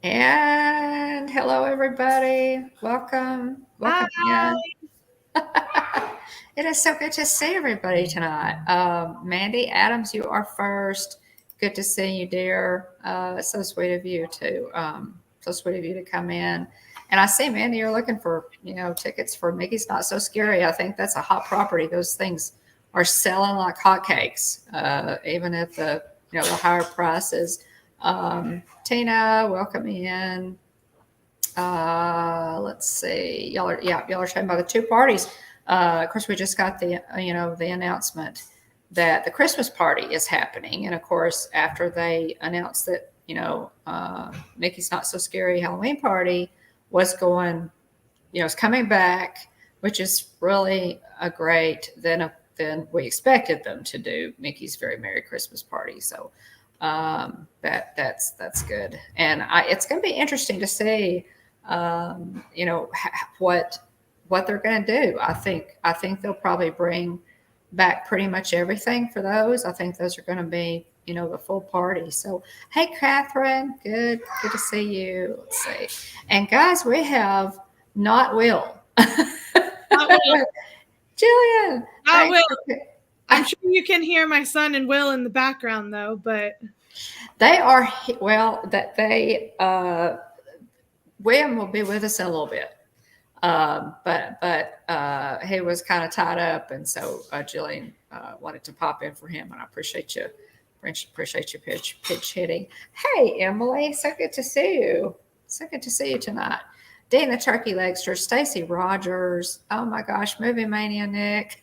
And hello, everybody. Hi. Welcome in. It is so good to see everybody tonight. Mandy Adams, you are first. Good to see you, dear. So sweet of you so sweet of you to come in. And I see, Mandy, you're looking for tickets for Mickey's Not So Scary. I think that's a hot property. Those things are selling like hotcakes, even at the higher prices. Tina, welcome in. Let's see. Y'all are talking about the two parties. Of course, we just got the announcement that the Christmas party is happening, and of course, after they announced that Mickey's Not So Scary Halloween Party was going, is coming back, which is really a great. Then we expected them to do Mickey's Very Merry Christmas Party, so that's good, and it's going to be interesting to see what they're going to do. I think they'll probably bring back pretty much everything for those. I think those are going to be the full party. So hey, Catherine, good to see you. Let's see, and guys, we have not Will. Not Will. Jillian, Not thanks Will. for, I'm sure you can hear my son and Will in the background, though. But they are well that they William will be with us in a little bit. But he was kind of tied up, and so Jillian wanted to pop in for him, and I appreciate you pitch hitting. Hey, Emily, so good to see you. So good to see you tonight. Dana Turkey Legster, Stacy Rogers. Oh my gosh, Movie Mania Nick.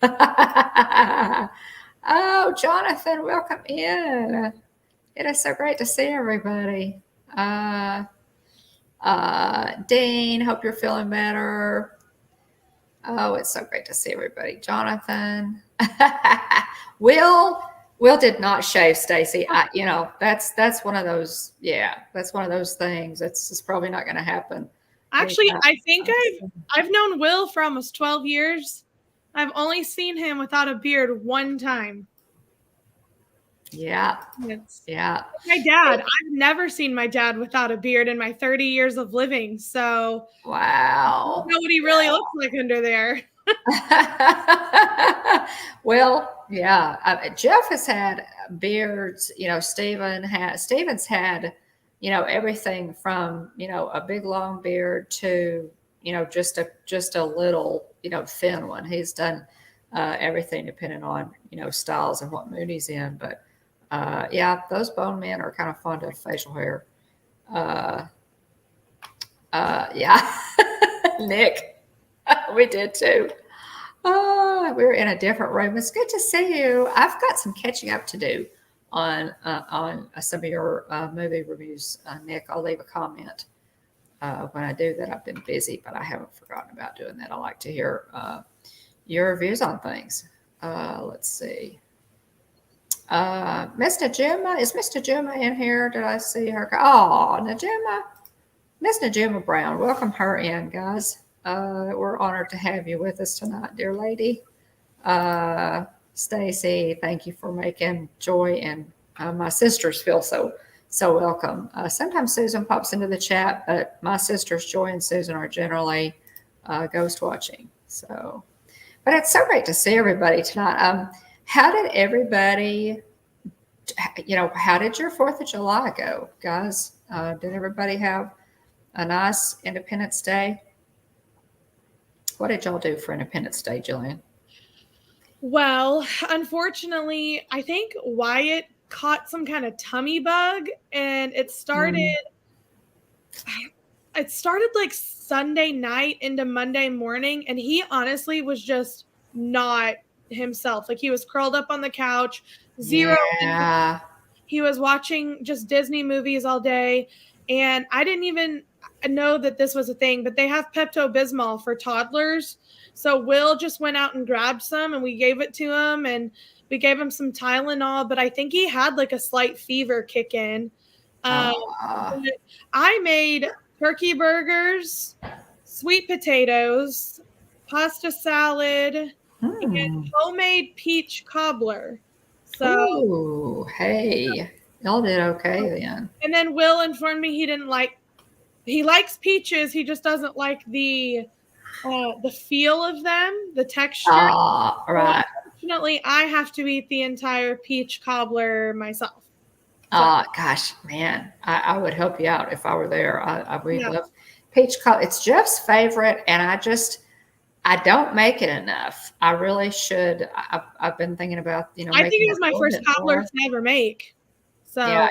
Oh, Jonathan, welcome in. It is so great to see everybody. Dean, hope you're feeling better. Oh, it's so great to see everybody. Jonathan. Will Will did not shave Stacy. That's one of those, yeah, that's one of those things. It's probably not going to happen. actually, I think I've known Will for almost 12 years. I've only seen him without a beard one time. Yeah. It's Yeah. my dad. I've never seen my dad without a beard in my 30 years of living. So I don't Wow. know what he really looks like under there. Well, yeah. Jeff has had beards. Steven's had, everything from a big long beard to just a little thin one. He's done everything depending on styles and what mood he's in. But yeah, those bone men are kind of fond of facial hair. Uh, yeah, Nick, we did too. Oh, we're in a different room. It's good to see you. I've got some catching up to do on some of your movie reviews, Nick. I'll leave a comment when I do that. I've been busy, but I haven't forgotten about doing that. I like to hear your reviews on things. Let's see. Miss Najuma, is Miss Najuma in here? Did I see her? Oh, Najuma, Miss Najuma Brown. Welcome her in, guys. We're honored to have you with us tonight, dear lady. Stacy, thank you for making Joy and my sisters feel so welcome. Sometimes Susan pops into the chat, but my sisters Joy and Susan are generally ghost watching. So, but it's so great to see everybody tonight. How did everybody? How did your Fourth of July go, guys? Did everybody have a nice Independence Day? What did y'all do for Independence Day, Jillian? Well, unfortunately, I think Wyatt caught some kind of tummy bug and Mm. it started like Sunday night into Monday morning, and he honestly was just not himself. Like he was curled up on the couch, zero energy. Yeah. He was watching just Disney movies all day, and I didn't even know that this was a thing, but they have Pepto-Bismol for toddlers. So Will just went out and grabbed some, and we gave it to him, and we gave him some Tylenol, but I think he had like a slight fever kick in. Um, Uh, but I made turkey burgers, sweet potatoes, pasta salad, and hmm. homemade peach cobbler. So, Ooh, hey. Y'all did okay then. and then Will informed me he didn't like he likes peaches. He just doesn't like the feel of them, the texture. Right. Unfortunately, I have to eat the entire peach cobbler myself. Gosh, man, I would help you out if I were there. We love peach cobbler. It's Jeff's favorite, and I don't make it enough. I really should. I've been thinking about, I think it was my first cobbler to ever make. So yeah,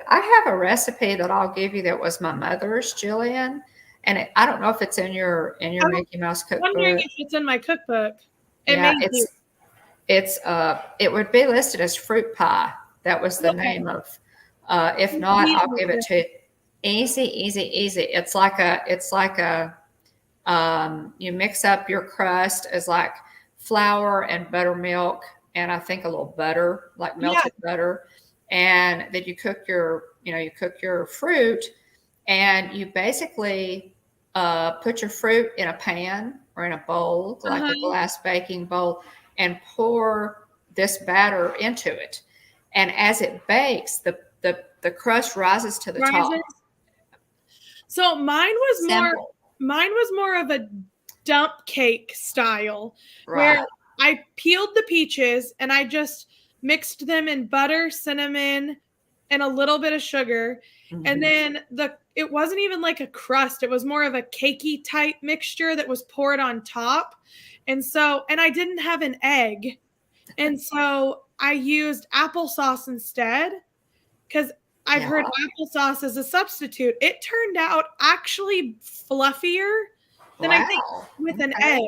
I have a recipe that I'll give you that was my mother's, Jillian, and I don't know if it's in your Mickey Mouse cookbook. Wondering if it's in my cookbook. It would be listed as fruit pie. That was the name of. If not, I'll give it to you. Easy. It's like a. You mix up your crust as like flour and buttermilk, and I think a little butter, like melted butter, and then you cook your fruit, and you basically put your fruit in a pan or in a bowl, like a glass baking bowl, and pour this batter into it. And as it bakes, the crust rises to the top. So mine was more of a dump cake style, where I peeled the peaches and I just mixed them in butter, cinnamon, and a little bit of sugar. And then it wasn't even like a crust. It was more of a cakey type mixture that was poured on top. And I didn't have an egg. And so I used applesauce instead, because I've heard applesauce as a substitute. It turned out actually fluffier than I think with an egg.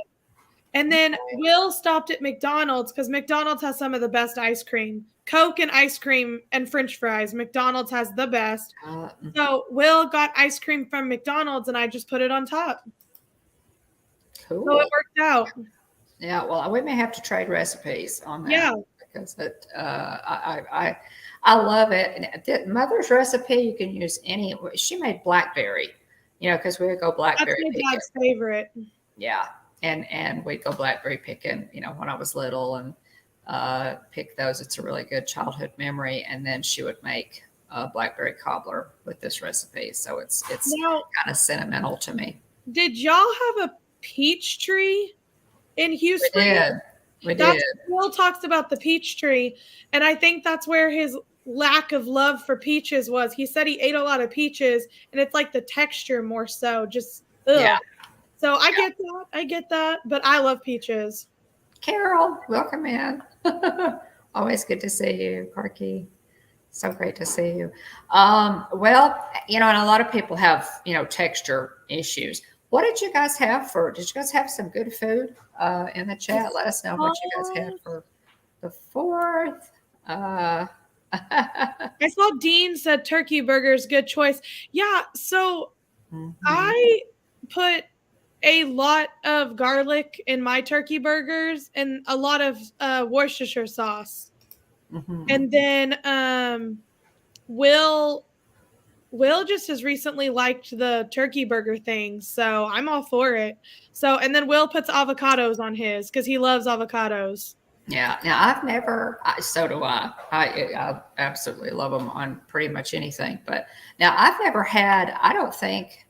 And then Will stopped at McDonald's, because McDonald's has some of the best ice cream. Coke and ice cream and French fries. McDonald's has the best. So Will got ice cream from McDonald's, and I just put it on top. Cool. So it worked out. Yeah, well, we may have to trade recipes on that. Yeah. Because I love it. Mother's recipe, you can use any. She made blackberry, because we would go blackberry picking. That's my dad's favorite. Yeah, and we'd go blackberry picking, when I was little, and pick those. It's a really good childhood memory. And then she would make a blackberry cobbler with this recipe, so it's kind of sentimental to me. Did y'all have a peach tree in Hughes? We did. Will talks about the peach tree, and I think that's where his lack of love for peaches was. He said he ate a lot of peaches, and it's like the texture more so. Just ugh. So I get that, but I love peaches. Carol, welcome in. Always good to see you, Parky. So great to see you. Well, and a lot of people have, texture issues. What did you guys have did you guys have some good food in the chat? Let us know what you guys had for the 4th. I saw Dean said turkey burgers, good choice. Yeah, so I put a lot of garlic in my turkey burgers and a lot of Worcestershire sauce. And then Will just has recently liked the turkey burger thing, so I'm all for it. So, and then Will puts avocados on his because he loves avocados. Yeah. Now I've never. So do I. I absolutely love them on pretty much anything. But now I've never had. I don't think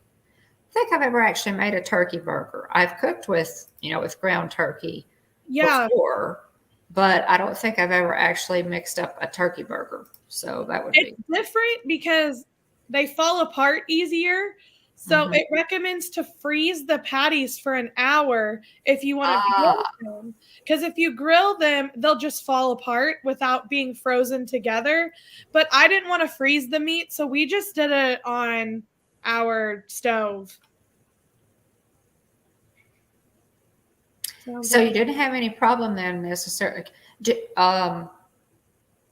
I've ever actually made a turkey burger. I've cooked with ground turkey before, but I don't think I've ever actually mixed up a turkey burger. So that would be different because they fall apart easier. So it recommends to freeze the patties for an hour if you want to grill them. Because if you grill them, they'll just fall apart without being frozen together. But I didn't want to freeze the meat, so we just did it on our stove. So you didn't have any problem then necessarily.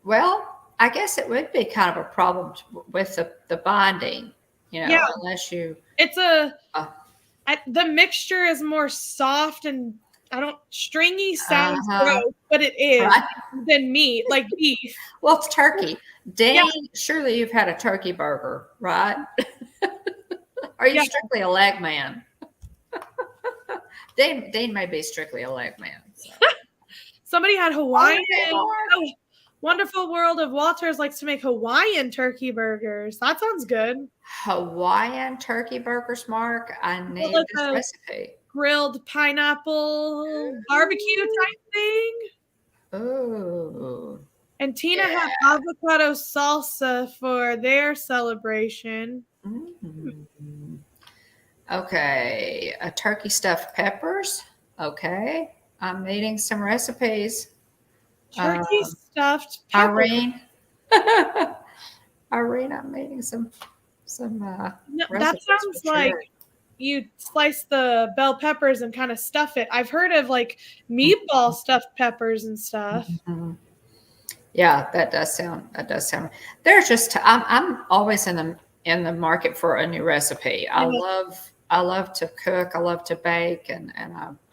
Well, I guess it would be kind of a problem with the binding, unless you. It's the mixture is more soft and stringy sounds gross, but it is than meat, like beef. Well, it's turkey. Dane, surely you've had a turkey burger, right? Are you strictly a leg man? Dane may be strictly a leg man. So. Somebody had Hawaiian. Wonderful World of Walters likes to make Hawaiian turkey burgers. That sounds good. Hawaiian turkey burgers, Mark. I Well, need like this a recipe. grilled pineapple barbecue type thing. Ooh, And Tina had yeah. avocado salsa for their celebration. Mm. Okay, turkey stuffed peppers. Okay, I'm needing some recipes. Turkey Um, stuffed pepper. Irene, Irene, I'm needing some No, that recipes for sounds like sure. you slice the bell peppers and kind of stuff it. I've heard of like meatball stuffed peppers and stuff. Mhm. Yeah, that does sound. There's just I'm always in the market for a new recipe. I Yeah. love I love to cook. I love to bake, and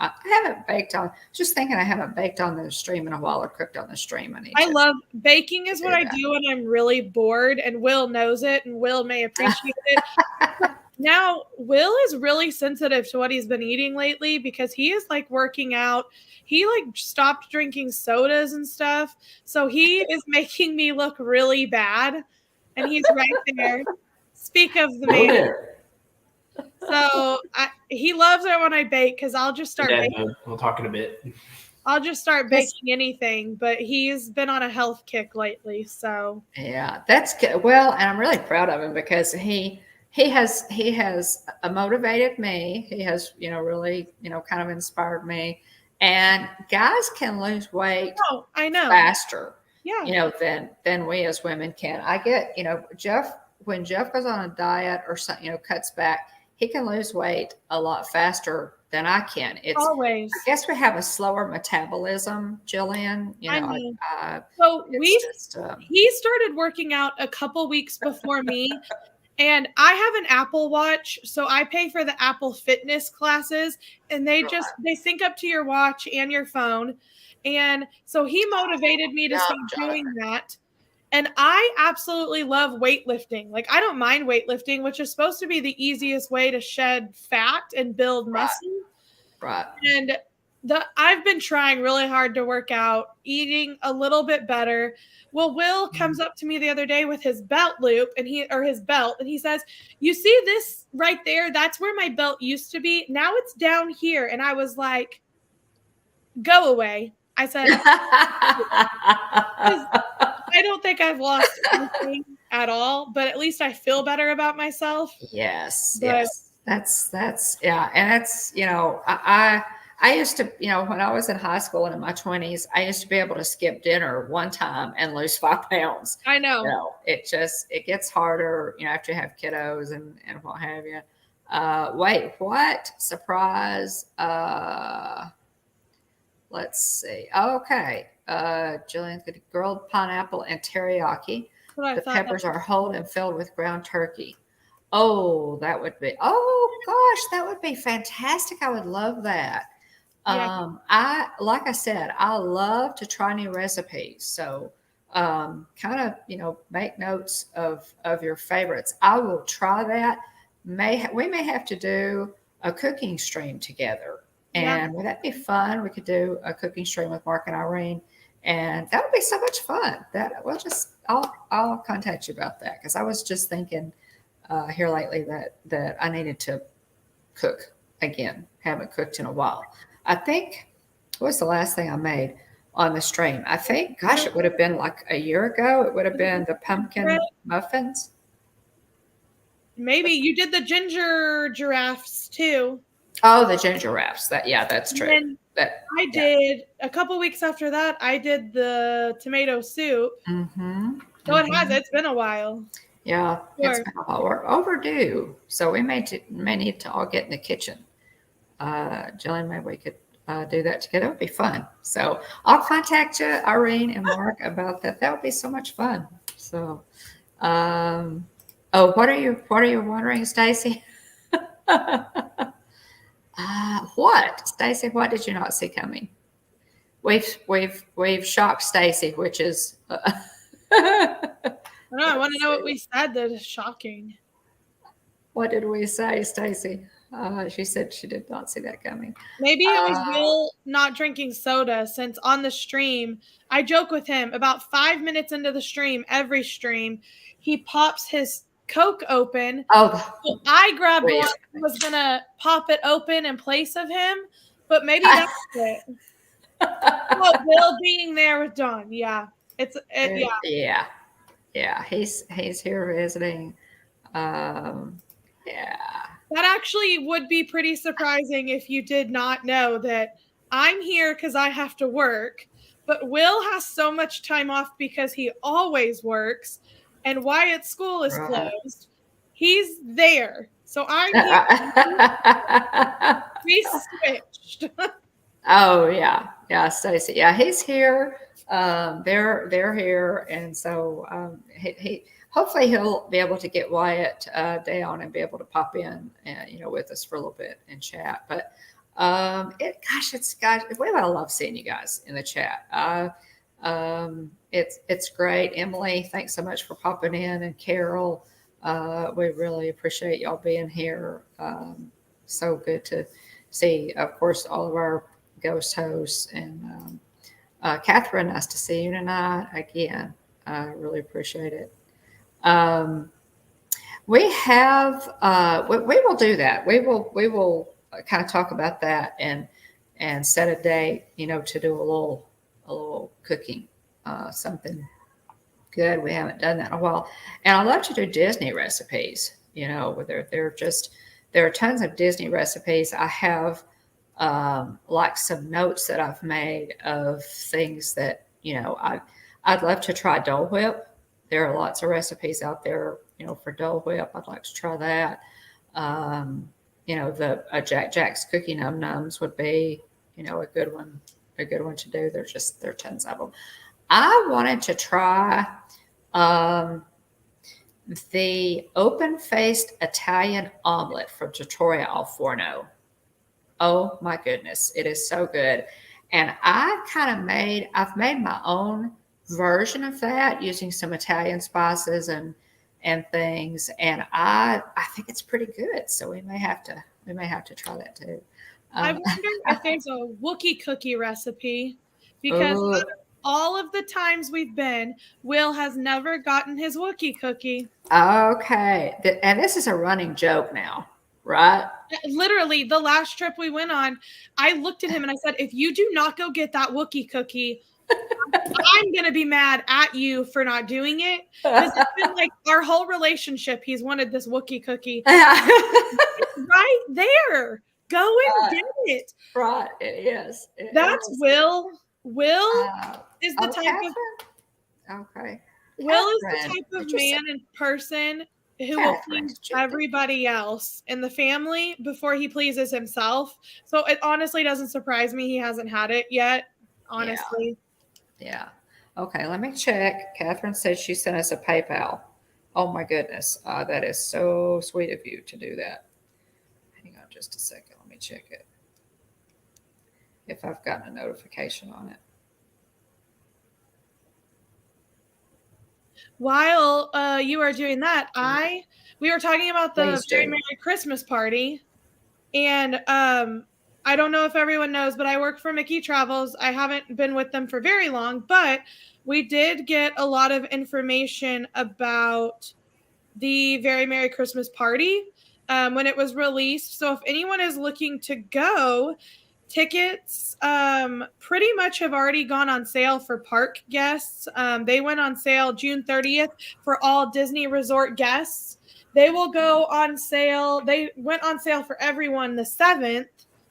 I haven't baked on. Just thinking, I haven't baked on the stream in a while or cooked on the stream. I need I to love baking is what do I do when I'm really bored, and Will knows it, and Will may appreciate it. that. Now, Will is really sensitive to what he's been eating lately because he is like working out. He like stopped drinking sodas and stuff. So he is making me look really bad. And he's right there. Speak of the Still man. there. So he loves it when I bake because I'll just start Dad baking. mode. We'll talk in a bit. I'll just start That's- baking anything, but he's been on a health kick lately. So Yeah, that's good. Well, and I'm really proud of him because he has motivated me. He has really kind of inspired me. And guys can lose weight oh, I know. faster, Yeah. than we as women can. I get Jeff, when Jeff goes on a diet or something, cuts back, he can lose weight a lot faster than I can. Always. I guess we have a slower metabolism, Jillian. I know. Uh, So it's just he started working out a couple weeks before me. And I have an Apple Watch, so I pay for the Apple Fitness classes, and they sync up to your watch and your phone. And so he motivated me to Yeah, start doing that. And I absolutely love weightlifting. Like I don't mind weightlifting, which is supposed to be the easiest way to shed fat and build muscle. right. And I've been trying really hard to work out, eating a little bit better. Well, Will comes up to me the other day with his belt loop and his belt, and he says, "You see this right there? That's where my belt used to be. Now it's down here." And I was like, "Go away." I said, I don't think I've lost anything at all, but at least I feel better about myself. Yes, But yes. That's yeah, and that's I used to, when I was in high school and in my 20s, I used to be able to skip dinner one time and lose 5 pounds. I know. It gets harder, after you have kiddos and what have you. Wait, what? Surprise. Let's see. Okay. Jillian's got grilled pineapple and teriyaki. What I The thought peppers are whole and filled with ground turkey. Oh, oh gosh, that would be fantastic. I would love that. Yeah. Like I said, I love to try new recipes. So, kind of, make notes of your favorites. I will try that. We may have to do a cooking stream together. Yeah. And would that be fun? We could do a cooking stream with Mark and Irene, and that would be so much fun. I'll contact you about that because I was just thinking here lately that I needed to cook again. Haven't cooked in a while. I think what was the last thing I made on the stream? I think, gosh, it would have been like a year ago. It would have been the pumpkin muffins. Maybe you did the ginger giraffes too. Oh, the ginger wraps. That's true. And I did a couple weeks after that. I did the tomato soup. Mm-hmm. So it's been a while. Yeah, Sure. it's been a while. We're overdue, so we may need to all get in the kitchen. Jillian, maybe we could do that together. It would be fun. So I'll contact you, Irene and Mark, about that. That would be so much fun. So, what are you wondering, Stacy? What, Stacy? What did you not see coming? We've shocked Stacy, which is. I want to know what we said that is shocking. What did we say, Stacy? She said she did not see that coming. Maybe it was Uh, Will not drinking soda, since on the stream, I joke with him about 5 minutes into the stream, every stream, he pops his Coke open. oh, So I grabbed one, please. was gonna pop it open in place of him, but maybe that's it. Oh, Will being there with Dawn. Yeah. Yeah. Yeah, yeah. He's here visiting. Yeah. That actually would be pretty surprising if you did not know that I'm here because I have to work, but Will has so much time off because he always works, and Wyatt's school is Right. closed. He's there. So I'm here. We switched. Oh yeah, yeah, Stacy. Yeah, he's here. They're here, and so he hopefully he'll be able to get Wyatt down and be able to pop in, with us for a little bit and chat. But we I love seeing you guys in the chat. It's great. Emily, thanks so much for popping in, and Carol, we really appreciate y'all being here. So good to see, of course, all of our ghost hosts, and Catherine, nice to see you tonight again. I really appreciate it. We have we will do that. We will kind of talk about that and set a date, to do a little cooking, something good. We haven't done that in a while, and I love to do Disney recipes. Where there are tons of Disney recipes. I have like some notes that I've made of things that I'd love to try Dole Whip. There are lots of recipes out there, for Dole Whip. I'd like to try that. The Jack Jack's Cookie Num Nums would be, a good one to do. There are tons of them. I wanted to try the open-faced Italian omelet from Trattoria al Forno. Oh my goodness, it is so good. And I've made my own version of that using some Italian spices and things. And I think it's pretty good. So we may have to try that too. I wonder if there's a Wookiee cookie recipe, because Ooh. all of the times we've been, Will has never gotten his Wookiee cookie. Okay. And this is a running joke now, right? Literally, the last trip we went on, I looked at him and I said, if you do not go get that Wookiee cookie, I'm going to be mad at you for not doing it. Because it's been like our whole relationship, he's wanted this Wookiee cookie. Right there. Go and get it. Right. It is. That's Will. Will is the type Catherine? of Okay. Will is the Catherine, type of man and person who will please everybody else in the family before he pleases himself. So it honestly doesn't surprise me he hasn't had it yet. Honestly. Yeah. Okay, let me check. Catherine said she sent us a PayPal. Oh my goodness. That is so sweet of you to do that. Hang on just a second. Let me check it. If I've gotten a notification on it. While you are doing that, we were talking about the Very Merry Christmas Party, and I don't know if everyone knows, but I work for Mickey Travels. I haven't been with them for very long, but we did get a lot of information about the Very Merry Christmas Party when it was released. So if anyone is looking to go, tickets pretty much have already gone on sale for park guests. They went on sale June 30th for all Disney Resort guests. They will go on sale. They went on sale for everyone the 7th,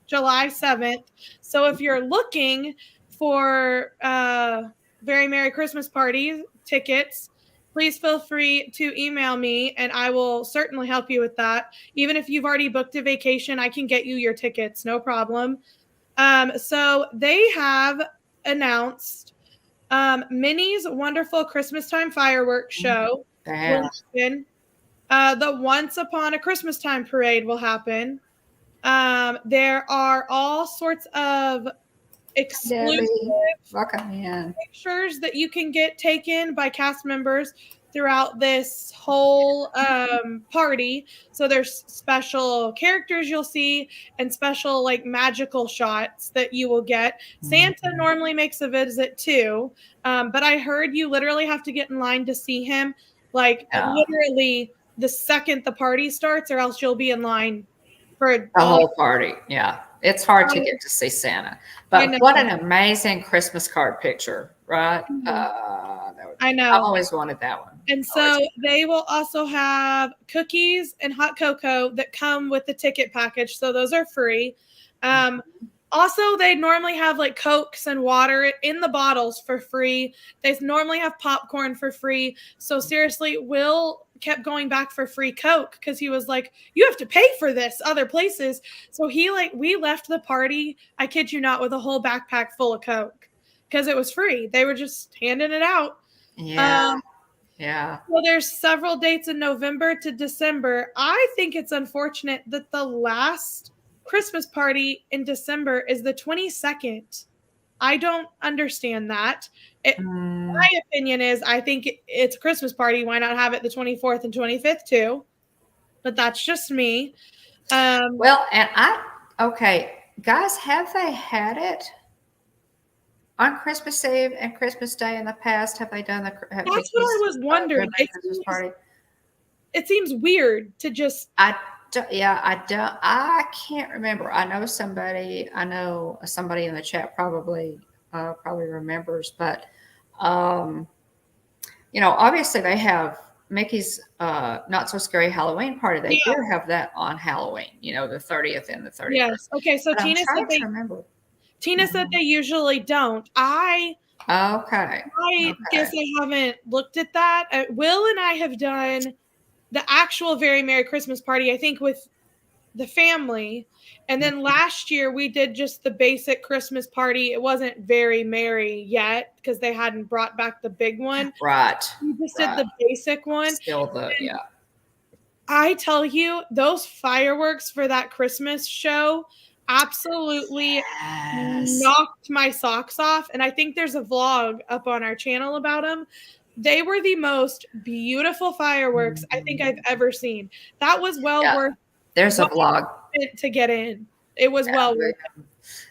July 7th. So if you're looking for Very Merry Christmas Party tickets, please feel free to email me and I will certainly help you with that. Even if you've already booked a vacation, I can get you your tickets, no problem. So they have announced Minnie's Wonderful Christmas Time Fireworks Show will happen. The Once Upon a Christmas Time Parade will happen. There are all sorts of exclusive pictures that you can get taken by cast members throughout this whole party. So there's special characters you'll see and special like magical shots that you will get. Santa normally makes a visit too, but I heard you literally have to get in line to see him, like literally the second the party starts, or else you'll be in line for The whole party. Yeah. It's hard to get to see Santa. But what an amazing Christmas card picture, right? I know. I've always wanted that one. And so they will also have cookies and hot cocoa that come with the ticket package. So those are free. Also, they normally have like Cokes and water in the bottles for free. They normally have popcorn for free. So seriously, Will kept going back for free Coke because he was like, you have to pay for this other places. So we left the party, I kid you not, with a whole backpack full of Coke because it was free. They were just handing it out. Yeah. Yeah. Well, there's several dates in November to December. I think it's unfortunate that the last Christmas party in December is the 22nd. I don't understand that. My opinion is I think it's a Christmas party. Why not have it the 24th and 25th too? But that's just me. Well, and okay, guys, have they had it on Christmas Eve and Christmas Day in the past? Have they done That's what I was wondering. Christmas party? It seems weird to just. I can't remember. I know somebody in the chat probably remembers, but obviously they have Mickey's Not So Scary Halloween Party. They do have that on Halloween, the 30th and the 31st. Yes. Okay, so Tina said they usually don't. I guess I haven't looked at that. Will and I have done the actual Very Merry Christmas Party, I think, with the family. And then last year we did just the basic Christmas party. It wasn't very merry yet because they hadn't brought back the big one. Right. We just did the basic one. Yeah. I tell you, those fireworks for that Christmas show absolutely knocked my socks off. And I think there's a vlog up on our channel about them. They were the most beautiful fireworks I think I've ever seen. That was worth. There's a vlog to get in. It was well worth it.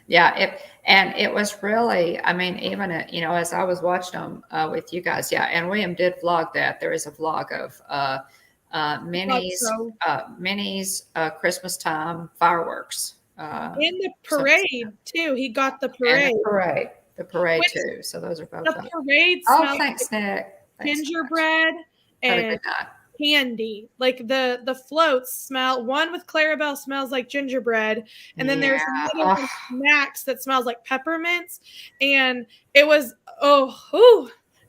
Yeah, it was really. I mean, even as I was watching them with you guys, and William did vlog that. There is a vlog of Minnie's Christmas time fireworks. In the parade too. He got the parade. And the parade too. So those are both. The parade. Thanks, Nick. Gingerbread and candy. Like the floats smell. One with Clarabelle smells like gingerbread, and then there's another one, Max, that smells like peppermints. And it was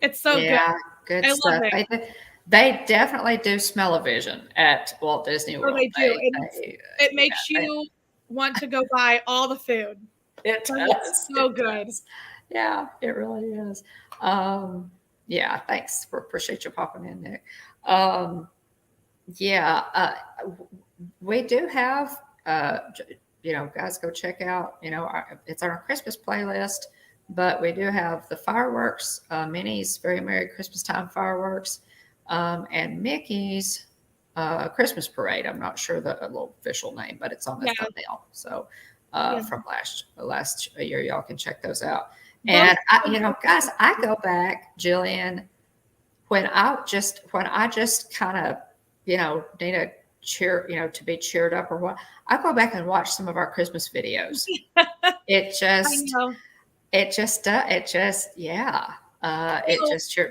it's so good. Good stuff. They definitely do smell-o-vision at Walt Disney World. They do. It makes you want to go buy all the food. It does. It's so good. Yeah, it really is. Thanks. Appreciate you popping in, Nick. We do have, guys, go check out, it's on our Christmas playlist, but we do have the fireworks, Minnie's Very Merry Christmas Time fireworks, and Mickey's Christmas Parade. I'm not sure the official name, but it's on the thumbnail. So from last year, y'all can check those out. And guys, I go back, Jillian, when I just kind of, need a cheer, to be cheered up or what, I go back and watch some of our Christmas videos. It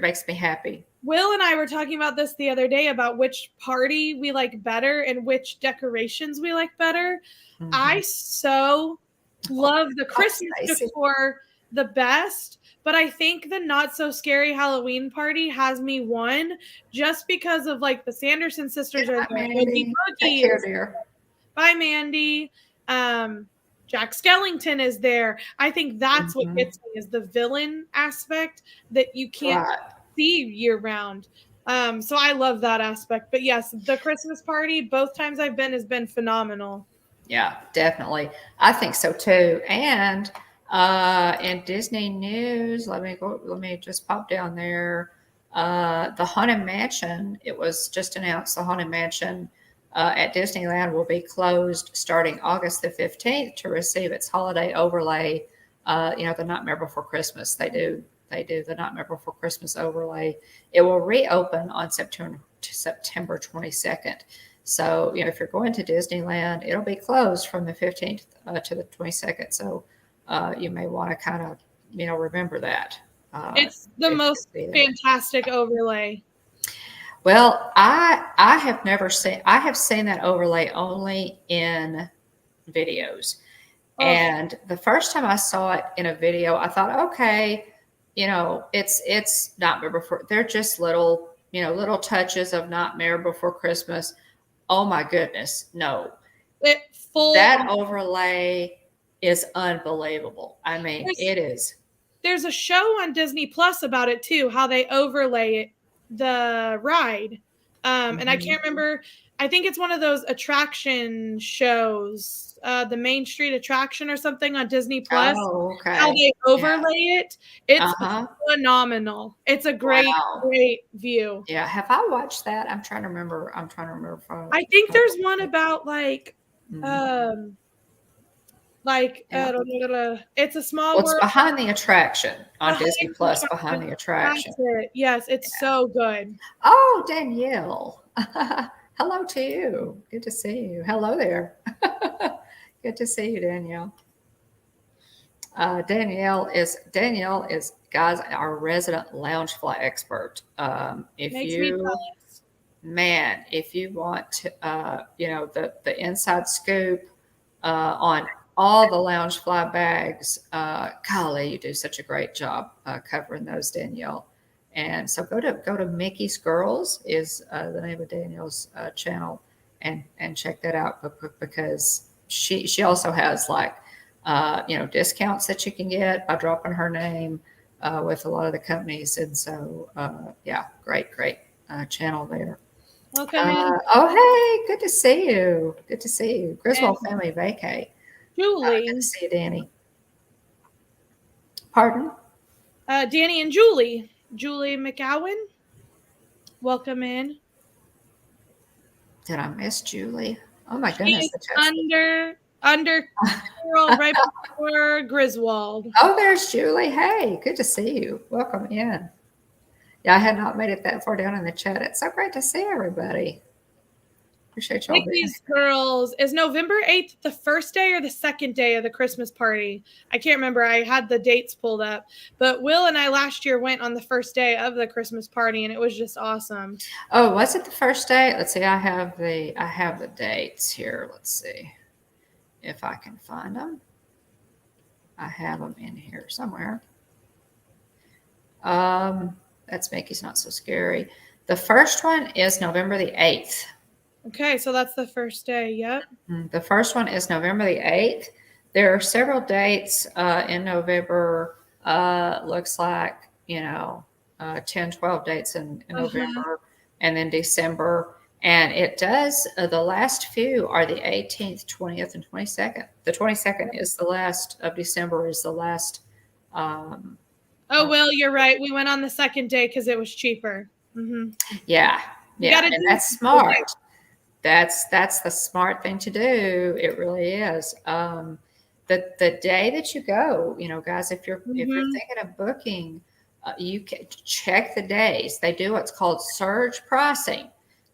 makes me happy. Will and I were talking about this the other day about which party we like better and which decorations we like better. Mm-hmm. I so love the Christmas decor the best, but I think the Not So Scary Halloween Party has me won just because of like the Sanderson sisters are there. Mandy. Take care, dear. Bye, Mandy. Jack Skellington is there. I think that's what gets me is the villain aspect that you can't see year round. So I love that aspect. But yes, the Christmas party, both times I've been, has been phenomenal. Yeah, definitely. I think so too. And in Disney news, let me just pop down there. The Haunted Mansion, it was just announced the Haunted Mansion at Disneyland will be closed starting August the 15th to receive its holiday overlay. The Nightmare Before Christmas. They do the Nightmare Before Christmas overlay. It will reopen on September 22nd. So, if you're going to Disneyland, it'll be closed from the 15th to the 22nd. So, you may want to kind of, remember that. It's the most fantastic overlay. Well, I have never seen. I have seen that overlay only in videos, and the first time I saw it in a video, I thought, okay, it's Nightmare Before. They're just little touches of Nightmare Before Christmas. Oh my goodness, no! That overlay is unbelievable. I mean, it is. There's a show on Disney Plus about it too, how they overlay the ride. And I can't remember. I think it's one of those attraction shows, the Main Street Attraction or something on Disney Plus. Oh, okay. How they overlay it. It's phenomenal. It's a great view. Yeah. Have I watched that? I'm trying to remember. I think there's one about it's a small world. It's behind the attraction on Disney Plus. Behind the attraction. That's it. Yes, it's so good. Oh, Danielle. Hello to you. Good to see you. Hello there. Good to see you, Danielle. Danielle is guys, our resident Loungefly expert. If you want to, the inside scoop on all the Loungefly bags, golly, you do such a great job covering those, Danielle. And so go to Mickey's Girls is the name of Danielle's channel, and check that out because she also has discounts that you can get by dropping her name with a lot of the companies, and so great channel there. Okay. Hey, good to see you. Good to see you. Griswold Family Vacay. Julie. Good to see you, Danny. Pardon? Danny and Julie. Julie McGowan. Welcome in. Did I miss Julie? Oh my goodness. Under right before Griswold. Oh, there's Julie. Hey, good to see you. Welcome in. Yeah, I had not made it that far down in the chat. It's so great to see everybody. Appreciate y'all. Mickey's Girls. Is November 8th the first day or the second day of the Christmas party? I can't remember. I had the dates pulled up. But Will and I last year went on the first day of the Christmas party, and it was just awesome. Oh, was it the first day? Let's see. I have the dates here. Let's see if I can find them. I have them in here somewhere. That's Mickey's Not So Scary. The first one is November the 8th. Okay, so that's the first day, yep. The first one is November the 8th. There are several dates in November. Looks like, 10, 12 dates in November, and then December. And it does, the last few are the 18th, 20th, and 22nd. The 22nd is the last of December, is the last. Will, you're right. We went on the second day because it was cheaper. Mm-hmm. Yeah. And that's smart. That's the smart thing to do. It really is. The day that you go, guys, if you're thinking of booking, you can check the days. They do what's called surge pricing.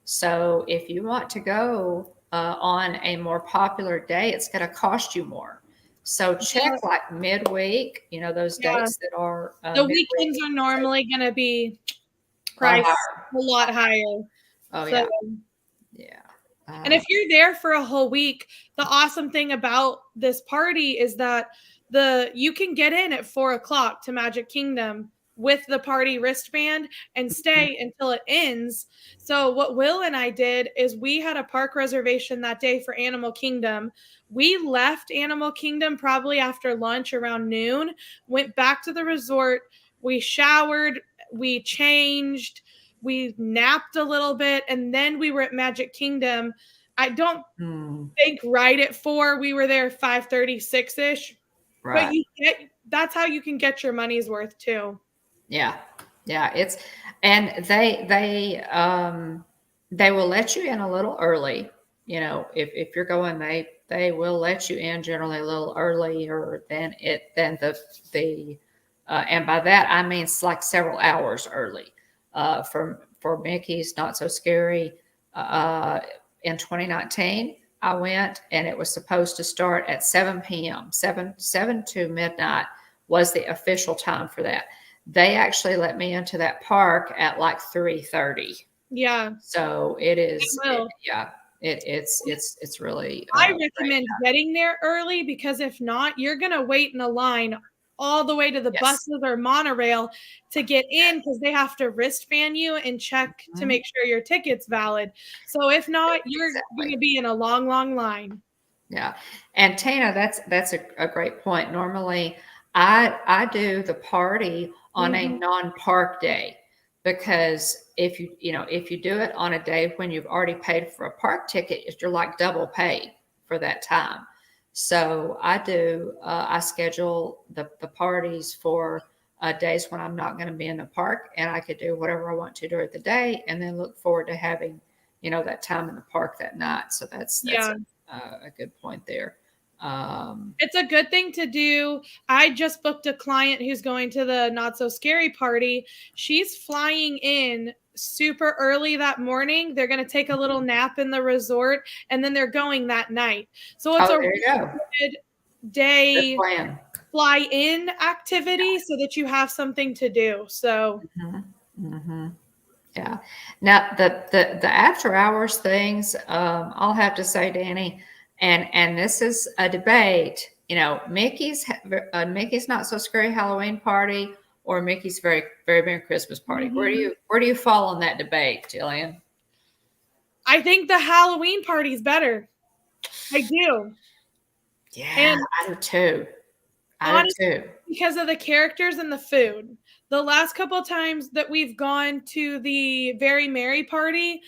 So if you want to go on a more popular day, it's going to cost you more. So check like midweek, those dates that are the weekends are normally going to be priced a lot higher. Oh, so, yeah. And if you're there for a whole week, the awesome thing about this party is that you can get in at 4:00 to Magic Kingdom with the party wristband and stay until it ends. So what Will and I did is we had a park reservation that day for Animal Kingdom. We left Animal Kingdom probably after lunch around noon, went back to the resort. We showered, we changed, we napped a little bit, and then we were at Magic Kingdom. I don't think right at 4. We were there 5:36-ish. Right. But that's how you can get your money's worth too. Yeah. Yeah, and they will let you in a little early. You know, if you're going, they will let you in generally a little earlier than the and by that I mean it's like several hours early. For Mickey's Not So Scary, uh, in 2019, I went and it was supposed to start at 7 p.m. 7 to midnight was the official time for that. They actually let me into that park at like 3:30. Yeah, So it it is, will. yeah, it's really I great. recommend getting there early because if not, you're going to wait in a line all the way to the Yes. buses or monorail to get in because they have to wristband you and check to Mhm. make sure your ticket's valid. So if not, you're going Exactly. to be in a long, long line. Yeah. And Tina, that's a great point. Normally, I do the party on a Mhm. non-park day because if you do it on a day when you've already paid for a park ticket, you're like double paid for that time. So I schedule the parties for days when I'm not going to be in the park, and I could do whatever I want to during the day, and then look forward to having that time in the park that night. So that's Yeah. a good point there. Um, It's a good thing to do. I just booked a client who's going to the Not So Scary party. She's flying in super early that morning. They're going to take a little nap in the resort and then they're going that night. So it's oh, a there you really go. good Good day plan. fly in activity so that you have something to do. So, Hmm. Yeah. Now the after hours things, I'll have to say, Danny, and this is a debate. Mickey's Not So Scary Halloween Party or Mickey's Very Very Merry Christmas Party. mhm. Where do you fall on that debate, Jillian? I think the Halloween party is better. I do. Yeah, And I do too. I do honestly, too. because of the characters and the food. The last couple of times that we've gone to the Very Merry party,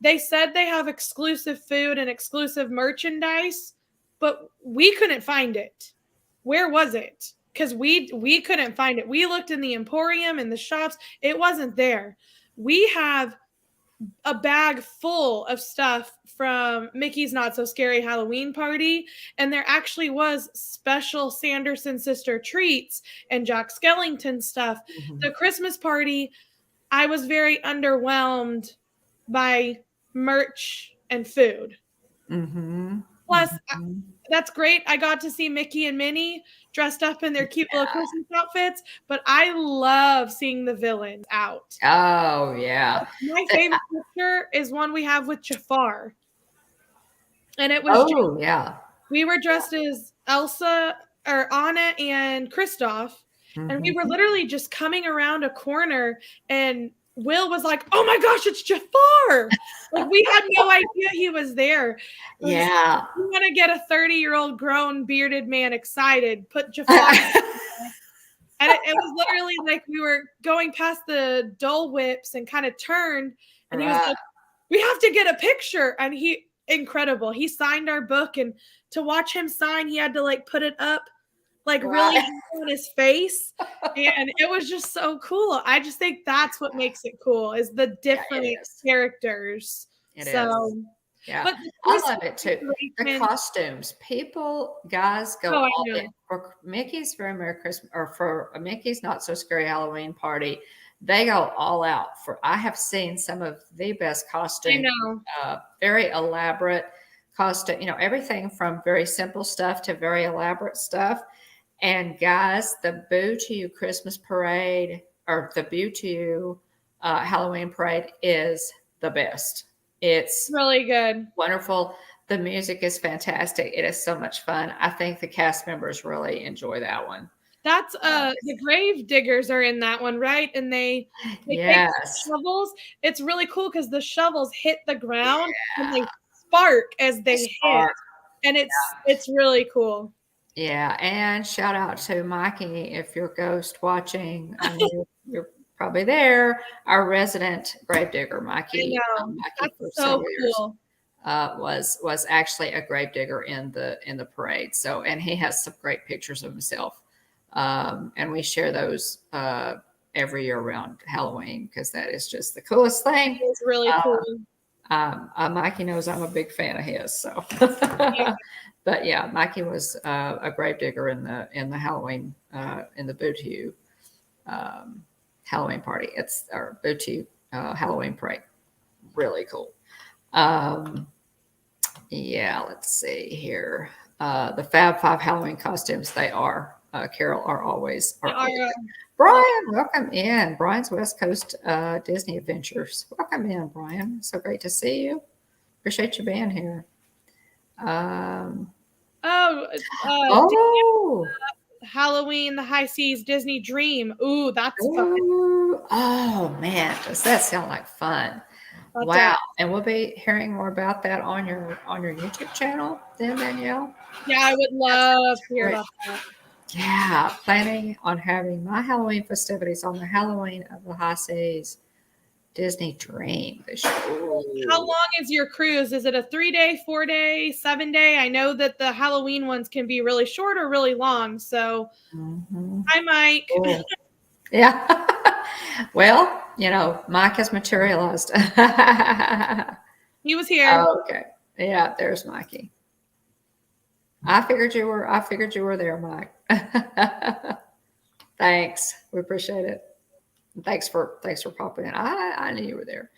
they said they have exclusive food and exclusive merchandise, but we couldn't find it. Where was it? Because we couldn't find it. We looked in the Emporium and the shops. It wasn't there. We have a bag full of stuff from Mickey's Not So Scary Halloween Party. And there actually was special Sanderson sister treats and Jack Skellington stuff. Mhm. The Christmas party, I was very underwhelmed by merch and food. Mhm. Plus, Mhm. that's great. I got to see Mickey and Minnie dressed up in their cute little Christmas outfits, but I love seeing the villains out. Oh yeah. My The- favorite picture is one we have with Jafar. And it was oh yeah. we were dressed as Elsa or Anna and Kristoff, and we were Mhm. literally just coming around a corner, and Will was like, "Oh my gosh, it's Jafar!" Like we had no idea he was there. It was, Yeah. you want to get a 30-year-old grown bearded man excited? Put Jafar. And it was literally like we were going past the Dole Whips and kind of turned, and he was Right. like, "We have to get a picture." And he incredible. He signed our book, and to watch him sign, he had to like put it up like really Right. high on his face. And it was just so cool. I just think that's what makes it cool is the Yeah, it different is. characters. It is. So, Yeah. but the I Christmas love it too. The decorations, costumes. People, guys go oh, I all in know. for Mickey's Very Merry Christmas or for a Mickey's Not So Scary Halloween Party. They go all out for. I have seen some of the best I costumes, know. very elaborate costume, everything from very simple stuff to very elaborate stuff. And guys, the Boo to You Christmas parade or the Boo to You Halloween parade is the best. It's Really good. wonderful. The music is fantastic. It is so much fun. I think the cast members really enjoy that one. That's Uh, the grave diggers are in that one, right? And they take yes. shovels. It's really cool because the shovels hit the ground and they spark as They they hit. spark. And it's really cool. Yeah. And shout out to Mikey if you're ghost watching. I know you're probably there. Our resident gravedigger, I know. Mikey That's for so several years. cool. Was actually a gravedigger in the parade. So, and he has some great pictures of himself, and we share those every year around Halloween because that is just the coolest thing. It's really cool. Mikey knows I'm a big fan of his, so. Yeah. But yeah, Mikey was a gravedigger in the Halloween in the Boothoo Halloween party. It's our Boothoo Halloween parade. Really cool. Yeah, let's see here. The Fab Five Halloween costumes, they are, Carol, are always. Brian, welcome in. Brian's West Coast Disney Adventures. Welcome in, Brian. So great to see you. Appreciate you being here. Oh, Halloween, the High Seas Disney Dream. Ooh, that's fun. Oh man, does that sound like fun? Wow. And we'll be hearing more about that on your YouTube channel then, Danielle. Yeah, I would love to hear about that. Yeah, planning on having my Halloween festivities on the Halloween of the High Seas Disney Dream this year. How long is your cruise? Is it a 3-day, 4-day, 7-day? I know that the Halloween ones can be really short or really long. So, Hi, Mike. Cool. Yeah. Well, Mike has materialized. He was here. Oh, okay. Yeah, there's Mikey. I figured you were there, Mike. Thanks. We appreciate it. Thanks for popping in. I knew you were there.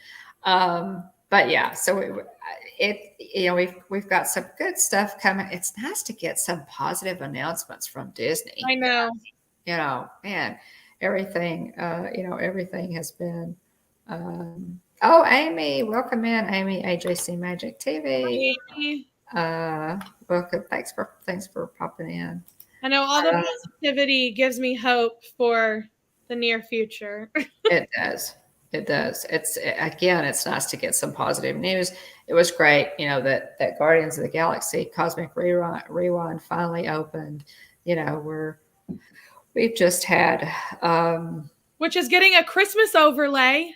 But yeah, so we've got some good stuff coming. It's nice to get some positive announcements from Disney. I know. Man, everything has been. Oh, Amy, welcome in, Amy, AJC Magic TV. Hi, Amy. Welcome. Thanks for popping in. I know all the positivity gives me hope for the near future. It does. It's nice to get some positive news. It was great, that Guardians of the Galaxy Cosmic Rewind finally opened. We've just had which is getting a Christmas overlay.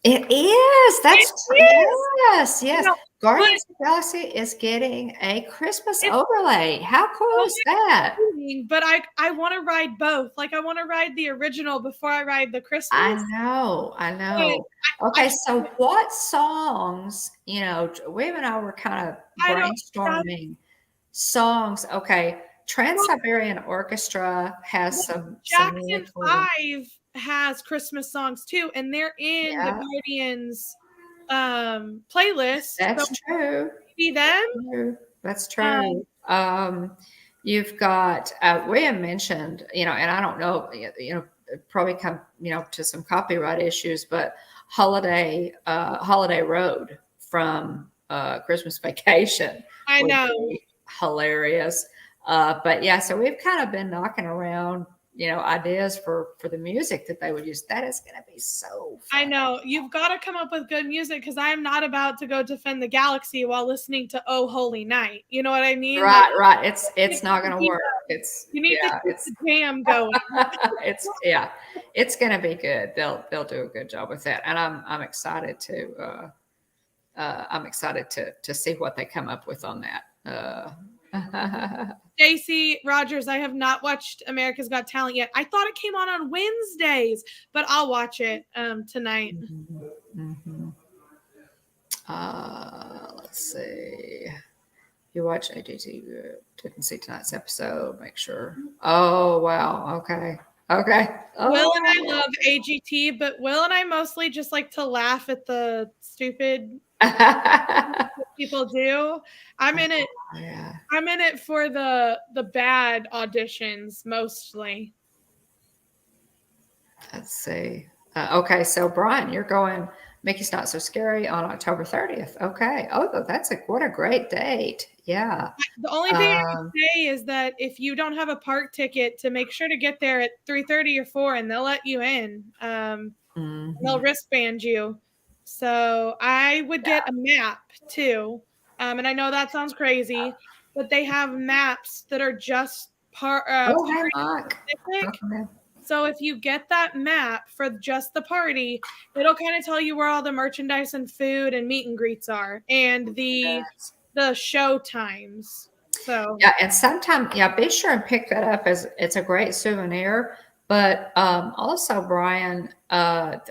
It is. That's true. Yes. Guardians of the Galaxy is getting a Christmas overlay. How cool is that? But I want to ride both. Like I want to ride the original before I ride the Christmas. I know. Okay, so what songs, Wave and I were kind of brainstorming songs. Okay, Trans-Siberian Orchestra has some Jackson 5 has Christmas songs too, and they're in the Guardians playlist. That's true. See them? That's true. You've got William mentioned, and I don't know, probably come, to some copyright issues, but Holiday Road from Christmas Vacation. I know. Hilarious. But yeah, so we've kind of been knocking around, ideas for the music that they would use. That is going to be so fun. I know. You've got to come up with good music because I'm not about to go defend the galaxy while listening to Oh Holy Night. You know what I mean? Right. It's not going to work. You need to keep the jam going. It's going to be good. They'll do a good job with that. And I'm excited to see what they come up with on that. Stacey Rogers, I have not watched America's Got Talent yet. I thought it came on Wednesdays, but I'll watch it tonight. Let's see. You watch AGT, didn't see tonight's episode. Make sure. Oh, wow. Okay. Oh. Will and I love AGT, but Will and I mostly just like to laugh at the stupid people do. I'm in it. I'm in it for the bad auditions mostly. Let's see. Okay, so Brian, you're going Mickey's Not So Scary on October 30th. Okay. Oh, what a great date. Yeah. The only thing I can say is that if you don't have a park ticket, to make sure to get there at 3:30 or 4, and they'll let you in. They'll wristband you. So I would get a map too. And I know that sounds crazy, but they have maps that are just specific. So if you get that map for just the party, it'll kind of tell you where all the merchandise and food and meet and greets are, and the show times. So yeah, and sometime be sure and pick that up, as it's a great souvenir. But also, Brian,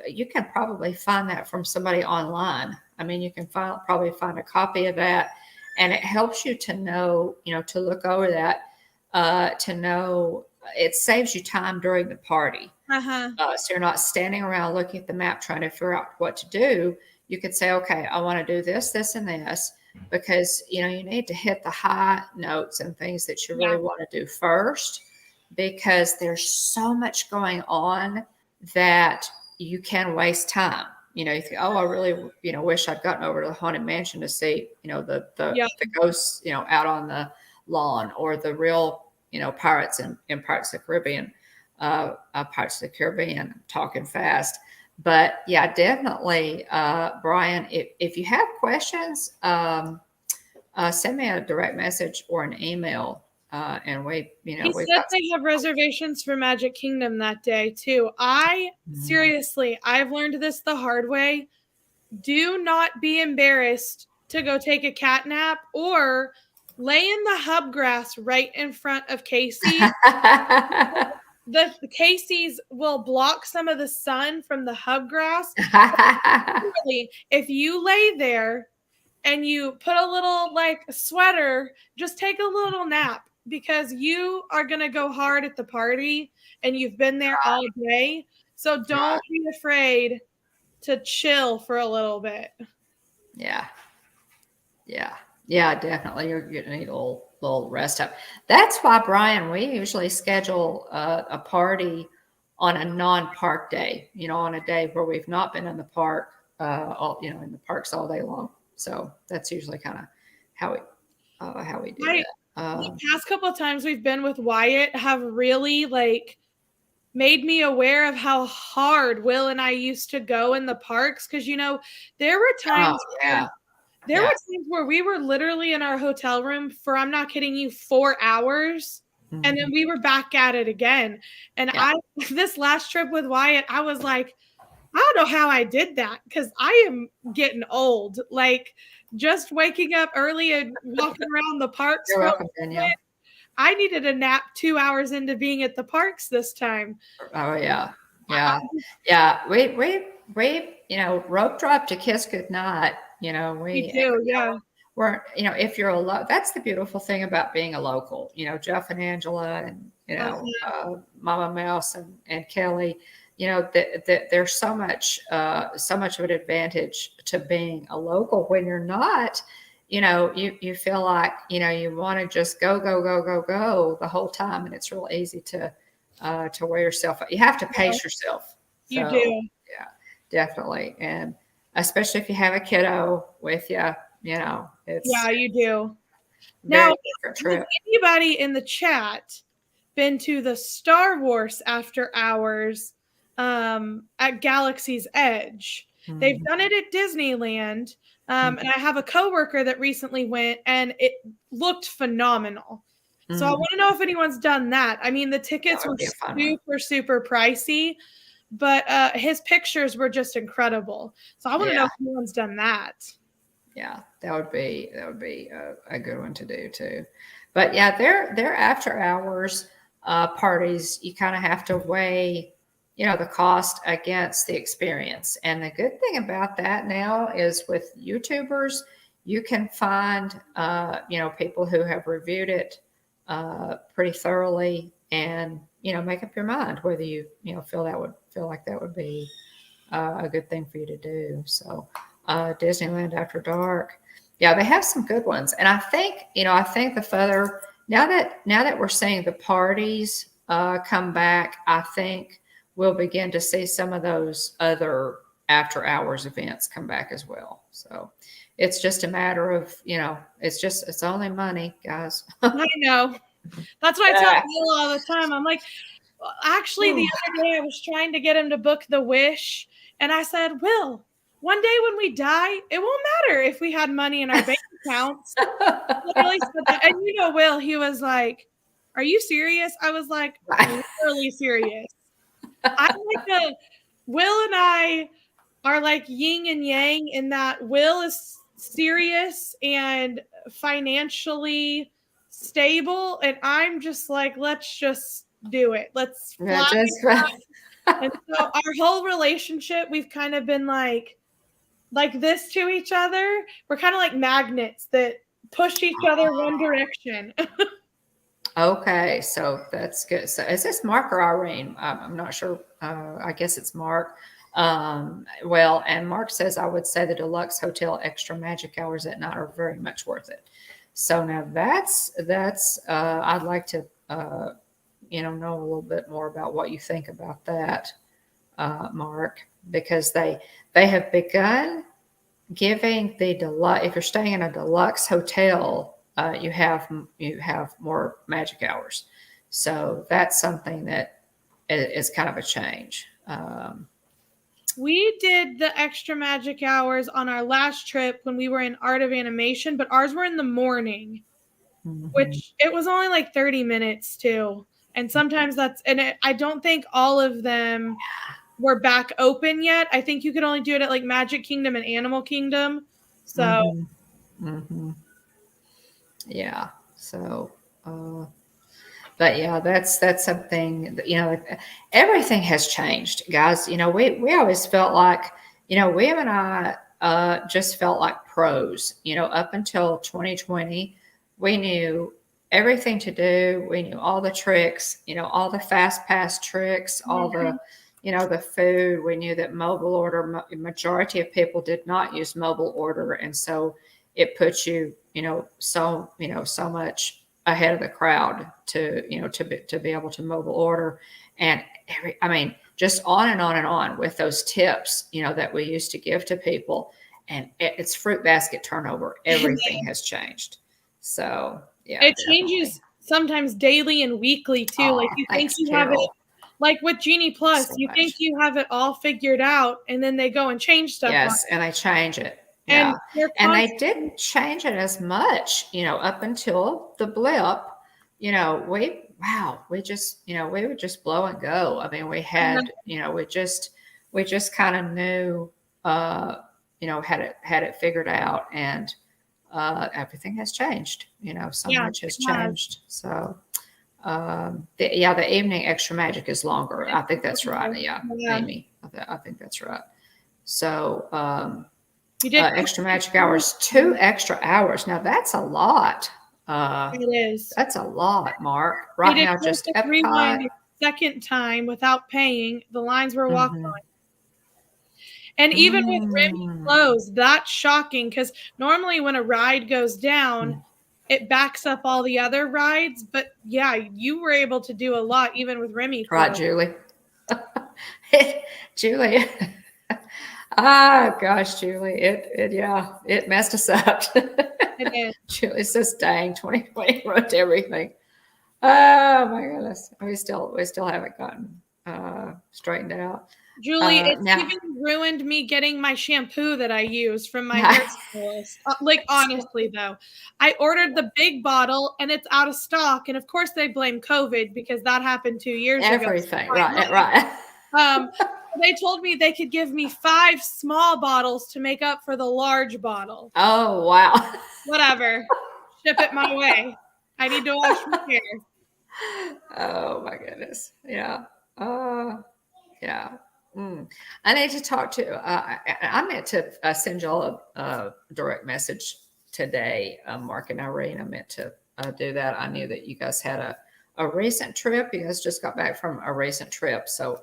you can probably find that from somebody online. I mean, you can probably find a copy of that, and it helps you to know, to look over that, to know it saves you time during the party. Uh-huh. So you're not standing around looking at the map trying to figure out what to do. You could say, okay, I want to do this, this, and this, because you need to hit the high notes and things that you really Yeah. want to do first, because there's so much going on that you can waste time. You think, oh, I really, wish I'd gotten over to the Haunted Mansion to see, Yeah. the ghosts, out on the lawn, or the real, pirates in Pirates of the Caribbean. Pirates of the Caribbean. I'm talking fast, but yeah, definitely, Brian. If you have questions, send me a direct message or an email, and He we've said got. they have reservations for Magic Kingdom that day too. Seriously, I've learned this the hard way. Do not be embarrassed to go take a cat nap or lay in the hub grass right in front of Casey. The Casey's will block some of the sun from the hub grass. Literally, if you lay there and you put a little sweater, just take a little nap, because you are going to go hard at the party and you've been there all day. So don't be afraid to chill for a little bit. Yeah. Yeah, definitely. You're going to need a little rest up. That's why, Brian, we usually schedule a party on a non-park day, on a day where we've not been in the park, in the parks all day long. So that's usually kind of how we do it. The past couple of times we've been with Wyatt have really made me aware of how hard Will and I used to go in the parks, because there were times were times where we were literally in our hotel room for, I'm not kidding you, 4 hours. Mm-hmm. And then we were back at it again. And this last trip with Wyatt, I was like, I don't know how I did that, because I am getting old. Just waking up early and walking around the parks. You're welcome, Danielle. I needed a nap 2 hours into being at the parks this time. Oh yeah. We rope drop to kiss goodnight. We do, yeah. We're, if you're that's the beautiful thing about being a local. Jeff and Angela, and Mama Mouse and Kelly. There's so much of an advantage to being a local. When you're not, you feel like you want to just go the whole time, and it's real easy to wear yourself out. You have to pace yourself. So, you do. Yeah, definitely. And especially if you have a kiddo with you, it's. Yeah, you do. Now, has anybody in the chat been to the Star Wars after hours at Galaxy's Edge? Mm-hmm. They've done it at Disneyland. And I have a coworker that recently went, and it looked phenomenal. Mm-hmm. So I want to know if anyone's done that. I mean, the tickets were super pricey, but his pictures were just incredible. So I want to know if anyone's done that. Yeah, that would be a good one to do too. But yeah, they're after hours parties. You kind of have to weigh, the cost against the experience. And the good thing about that now is, with YouTubers, you can find people who have reviewed it pretty thoroughly, and make up your mind whether you feel like that would be a good thing for you to do. So Disneyland After Dark, they have some good ones. And I think the further now that we're seeing the parties come back, I think we'll begin to see some of those other after hours events come back as well. So it's just a matter of, it's only money, guys. I know. That's what I tell Will all the time. I'm like, actually, the other day I was trying to get him to book the Wish, and I said, Will, one day when we die, it won't matter if we had money in our bank accounts. Literally said that. And Will, he was like, are you serious? I was like, literally serious. Will and I are like yin and yang, in that Will is serious and financially stable, and I'm just like, let's just do it. Let's fly. And so our whole relationship, we've kind of been like this to each other. We're kind of like magnets that push each other one direction. Okay, so that's good. So is this Mark or Irene? I'm not sure. I guess it's Mark. Well, and Mark says, I would say the deluxe hotel extra magic hours at night are very much worth it. So now that's I'd like to know a little bit more about what you think about that, Mark, because they have begun giving the deluxe. If you're staying in a deluxe hotel, you have more magic hours. So that's something that is kind of a change. We did the extra magic hours on our last trip when we were in Art of Animation, but ours were in the morning, which it was only like 30 minutes too. And sometimes I don't think all of them were back open yet. I think you could only do it at like Magic Kingdom and Animal Kingdom. So, yeah. So, but yeah, that's something that, everything has changed, guys. We always felt like, William and I just felt like pros, up until 2020. We knew everything to do. We knew all the tricks, all the fast pass tricks, all the, the food. We knew that mobile order, majority of people did not use mobile order. And so it puts you, so much ahead of the crowd to be able to mobile order. And just on and on and on with those tips, that we used to give to people. And it's fruit basket turnover. Everything has changed. So yeah, it changes sometimes daily and weekly too. Like you think you have it, like with Genie Plus, you think you have it all figured out, and then they go and change stuff. Yes, and they change it. Yeah, and they didn't change it as much, up until the blip. We just, we would just blow and go. I mean, we had, we just kind of knew, had it figured out, and everything has changed. So much has changed. So, the evening extra magic is longer. I think that's right. Yeah. Amy, I think that's right. So, you did extra magic hours, 2 extra hours. Now that's a lot. It is. That's a lot, Mark. Right now, just rewind second time without paying. The lines were walked on. And even with Remy closed, that's shocking because normally when a ride goes down, it backs up all the other rides. But yeah, you were able to do a lot even with Remy closed. Right, Julie. Julie. Gosh, Julie, it messed us up. It is. Julie says, "Dang, 2020 ruined everything." Oh my goodness, we still haven't gotten straightened out. Julie, it's even ruined me getting my shampoo that I use from my hairstylist. Honestly, though, I ordered the big bottle and it's out of stock, and of course they blame COVID because that happened 2 years ago. Everything, right. They told me they could give me 5 small bottles to make up for the large bottle. Oh, wow. Whatever. Ship it my way. I need to wash my hair. Oh, my goodness. Yeah. Yeah. I need to talk to, I meant to send y'all a direct message today, Mark and Irene. I meant to do that. I knew that you guys had a recent trip. You guys just got back from a recent trip. So,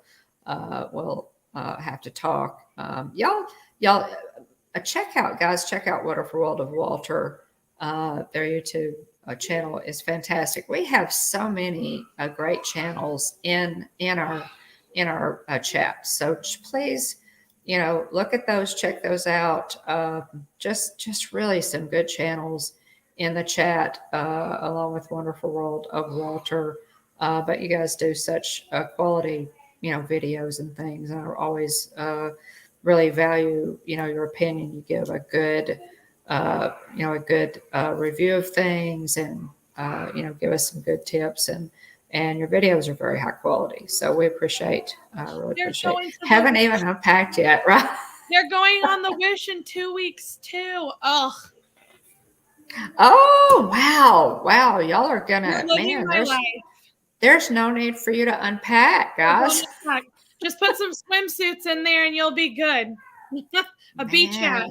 we'll have to talk. Y'all check out Wonderful World of Walter. Their YouTube channel is fantastic. We have so many great channels in our chat. So please, look at those, check those out. Just really some good channels in the chat, along with Wonderful World of Walter. But you guys do such quality videos and things. And I always really value, your opinion. You give a good, review of things, and, give us some good tips, and your videos are very high quality. So we appreciate, haven't even unpacked yet, right? They're going on the Wish in 2 weeks too. Oh, wow. Y'all are gonna, there's no need for you to unpack, guys. Just put some swimsuits in there and you'll be good. A beach hat.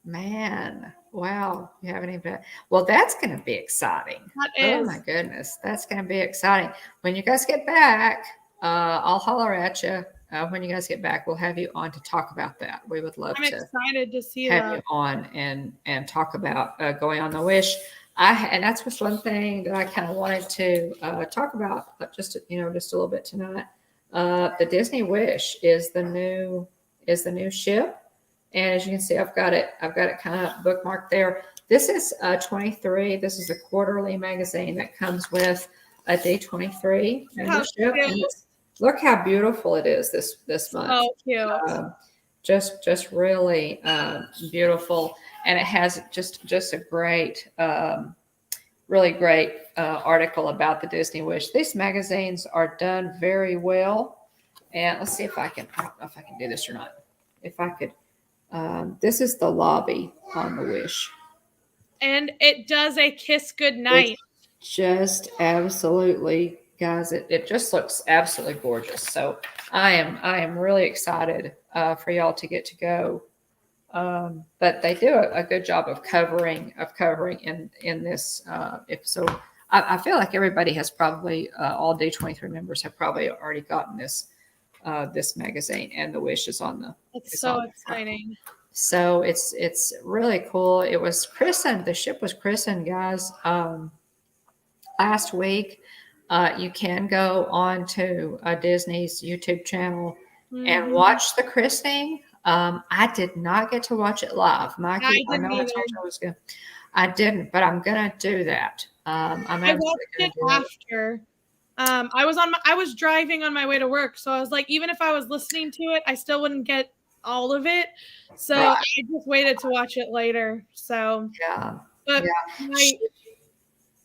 Man, wow, you haven't even. Well, that's going to be exciting. That Oh is. my goodness, that's going to be exciting. When you guys get back, I'll holler at you. When you guys get back, we'll have you on to talk about that. We would love I'm to excited to see have that. you on and talk about going on the Wish. And that's was one thing that I kind of wanted to talk about, just just a little bit tonight. The Disney Wish is the new ship. And as you can see, I've got it kind of bookmarked there. This is 23. This is a quarterly magazine that comes with a D23 membership. Look how beautiful it is this month. So cute. Just really beautiful, and it has just a great, really great article about the Disney Wish. These magazines are done very well, and let's see if I don't know if I can do this or not. If I could. This is the lobby on the Wish. And it does a kiss goodnight. It's just absolutely, guys, it just looks absolutely gorgeous. So I am really excited for y'all to get to go. But they do a good job of covering in this. I feel like everybody has probably all D23 members have probably already gotten this magazine, and the Wish is on the. It's so exciting. So it's really cool. It was christened. The ship was christened, guys. Last week, you can go on to Disney's YouTube channel and watch the christening. I did not get to watch it live. Mikey, I know I told you I was going. I didn't, but I'm gonna do that. I watched it after. I was driving on my way to work, so I was like, even if I was listening to it, I still wouldn't get all of it. So I just waited to watch it later. So but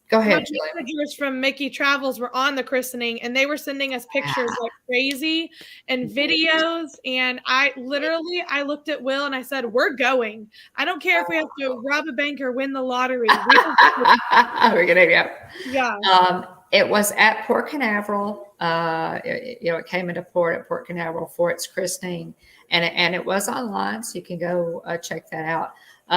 go ahead. My messengers from Mickey Travels were on the christening, and they were sending us pictures like crazy and videos. And I looked at Will and I said, "We're going. I don't care if we have to rob a bank or win the lottery. We're gonna go." Yeah. It was at Port Canaveral. It came into port at Port Canaveral for its christening, and it was online, so you can go check that out.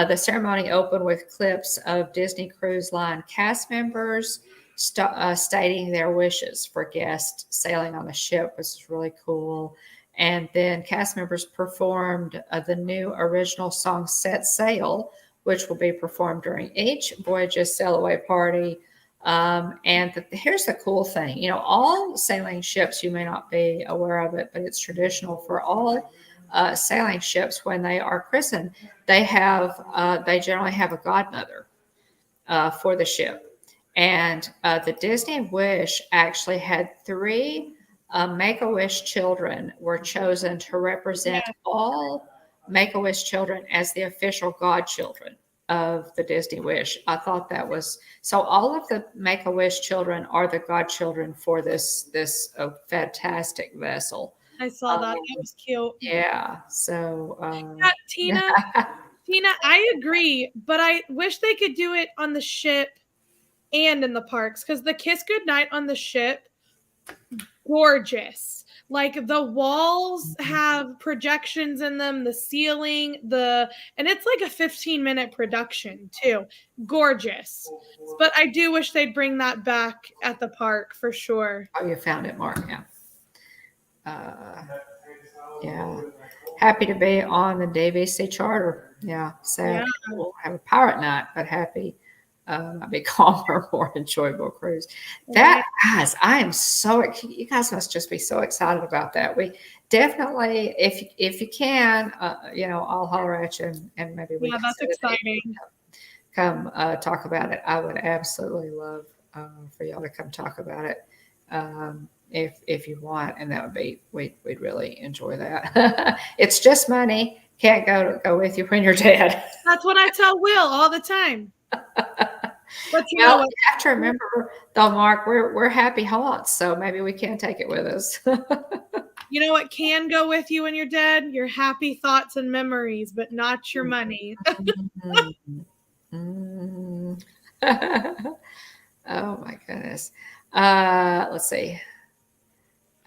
The ceremony opened with clips of Disney Cruise Line cast members stating their wishes for guests sailing on the ship, which is really cool. And then cast members performed the new original song "Set Sail," which will be performed during each Voyage's sail away party. Here's the cool thing, all sailing ships, you may not be aware of it, but it's traditional for all sailing ships when they are christened, they generally have a godmother for the ship. And the Disney Wish actually had 3 Make-A-Wish children were chosen to represent all Make-A-Wish children as the official godchildren of the Disney Wish. I thought that was so. All of the Make-A-Wish children are the godchildren for this fantastic vessel. I saw that. That was cute. Yeah. So, Tina, I agree, but I wish they could do it on the ship and in the parks, because the kiss goodnight on the ship, gorgeous. Like the walls have projections in them, the ceiling, and it's like a 15-minute production too. Gorgeous. But I do wish they'd bring that back at the park for sure. Oh, you found it, Mark. Yeah. Happy to be on the DVC charter. Yeah. Sad we'll have a pirate night, but happy. I'll be calmer, more enjoyable cruise. That, guys, I am so. You guys must just be so excited about that. We definitely, if you can, I'll holler at you and maybe we. Yeah, that's exciting. Come talk about it. I would absolutely love for y'all to come talk about it if you want, and that would be we'd really enjoy that. It's just money. Can't go with you when you're dead. That's what I tell Will all the time. But you have to remember, though, Mark, we're happy haunts, so maybe we can take it with us. You know what can go with you when you're dead? Your happy thoughts and memories, but not your money. Oh my goodness. Let's see.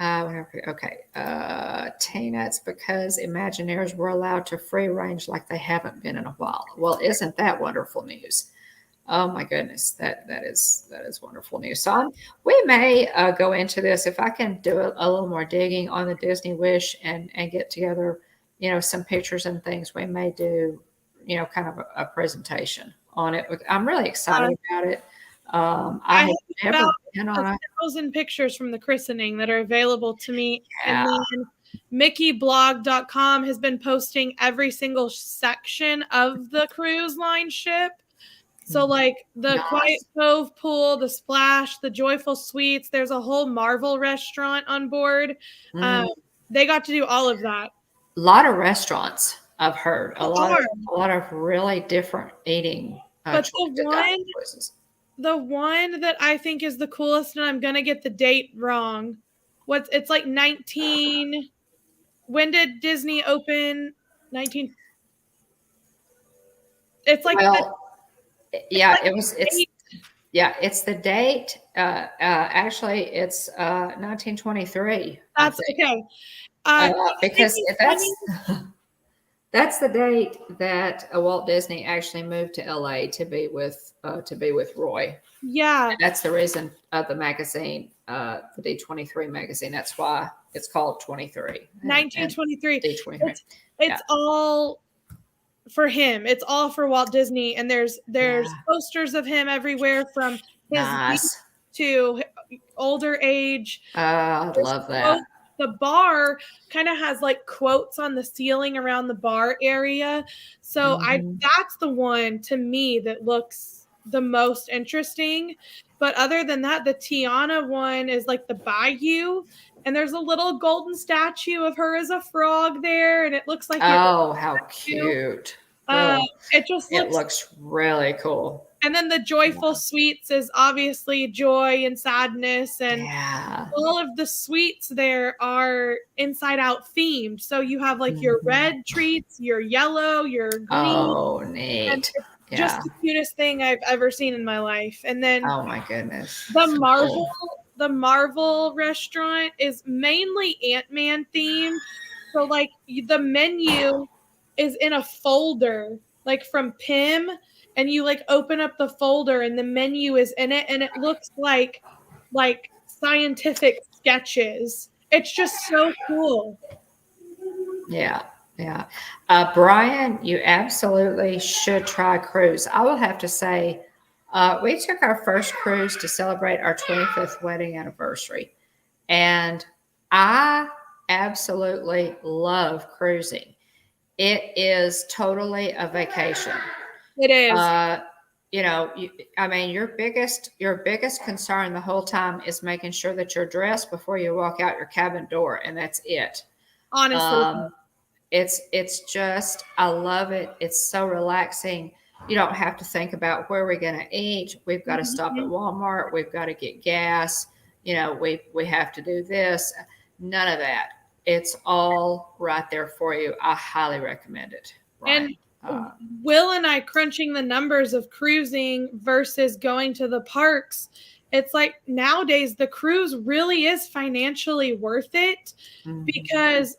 Okay. Tina, it's because Imagineers were allowed to free range like they haven't been in a while. Well, isn't that wonderful news? Oh my goodness, that is wonderful news. So we may go into this if I can do a little more digging on the Disney Wish and get together, some pictures and things. We may do, kind of a presentation on it. I'm really excited about it. I I have have never about been on it. 1,000 pictures from the christening that are available to me. Yeah. And then mickeyblog.com has been posting every single section of the cruise line ship. So like the Nice. Quiet Cove pool, the Splash, the Joyful Suites, there's a whole Marvel restaurant on board. They got to do all of that. A lot of restaurants I've heard. A lot of really different eating but choices. The one that I think is the coolest, and I'm gonna get the date wrong. It's like 19. When did Disney open? 19. It's like yeah, it's the date. Actually, it's 1923. That's okay. Because that's the date that Walt Disney actually moved to LA to be with Roy. Yeah, and that's the reason the magazine, the D23 magazine. That's why it's called 23. 1923. D23. It's all for him. It's all for Walt Disney, and there's posters of him everywhere from his youth to older age. I love that. The bar kind of has like quotes on the ceiling around the bar area. So that's the one to me that looks the most interesting. But other than that, the Tiana one is like the Bayou, and there's a little golden statue of her as a frog there, and it looks like how cute. It looks really cool. And then the Joyful Suites is obviously joy and sadness, and all of the suites there are Inside Out themed. So you have like your red treats, your yellow, your green. Oh, neat. And just the cutest thing I've ever seen in my life. And then oh my goodness, the Marvel restaurant is mainly Ant-Man themed. So like the menu is in a folder, like from Pym. And you like open up the folder and the menu is in it, and it looks like scientific sketches. It's just so cool. Yeah. Brian, you absolutely should try cruise. I will have to say, we took our first cruise to celebrate our 25th wedding anniversary, and I absolutely love cruising. It is totally a vacation. It is. Your biggest concern the whole time is making sure that you're dressed before you walk out your cabin door, and that's it. Honestly, it's just, I love it. It's so relaxing. You don't have to think about where we're going to eat. We've got to stop at Walmart. We've got to get gas. We have to do this. None of that. It's all right there for you. I highly recommend it. Right. And Will and I crunching the numbers of cruising versus going to the parks, it's like nowadays the cruise really is financially worth it because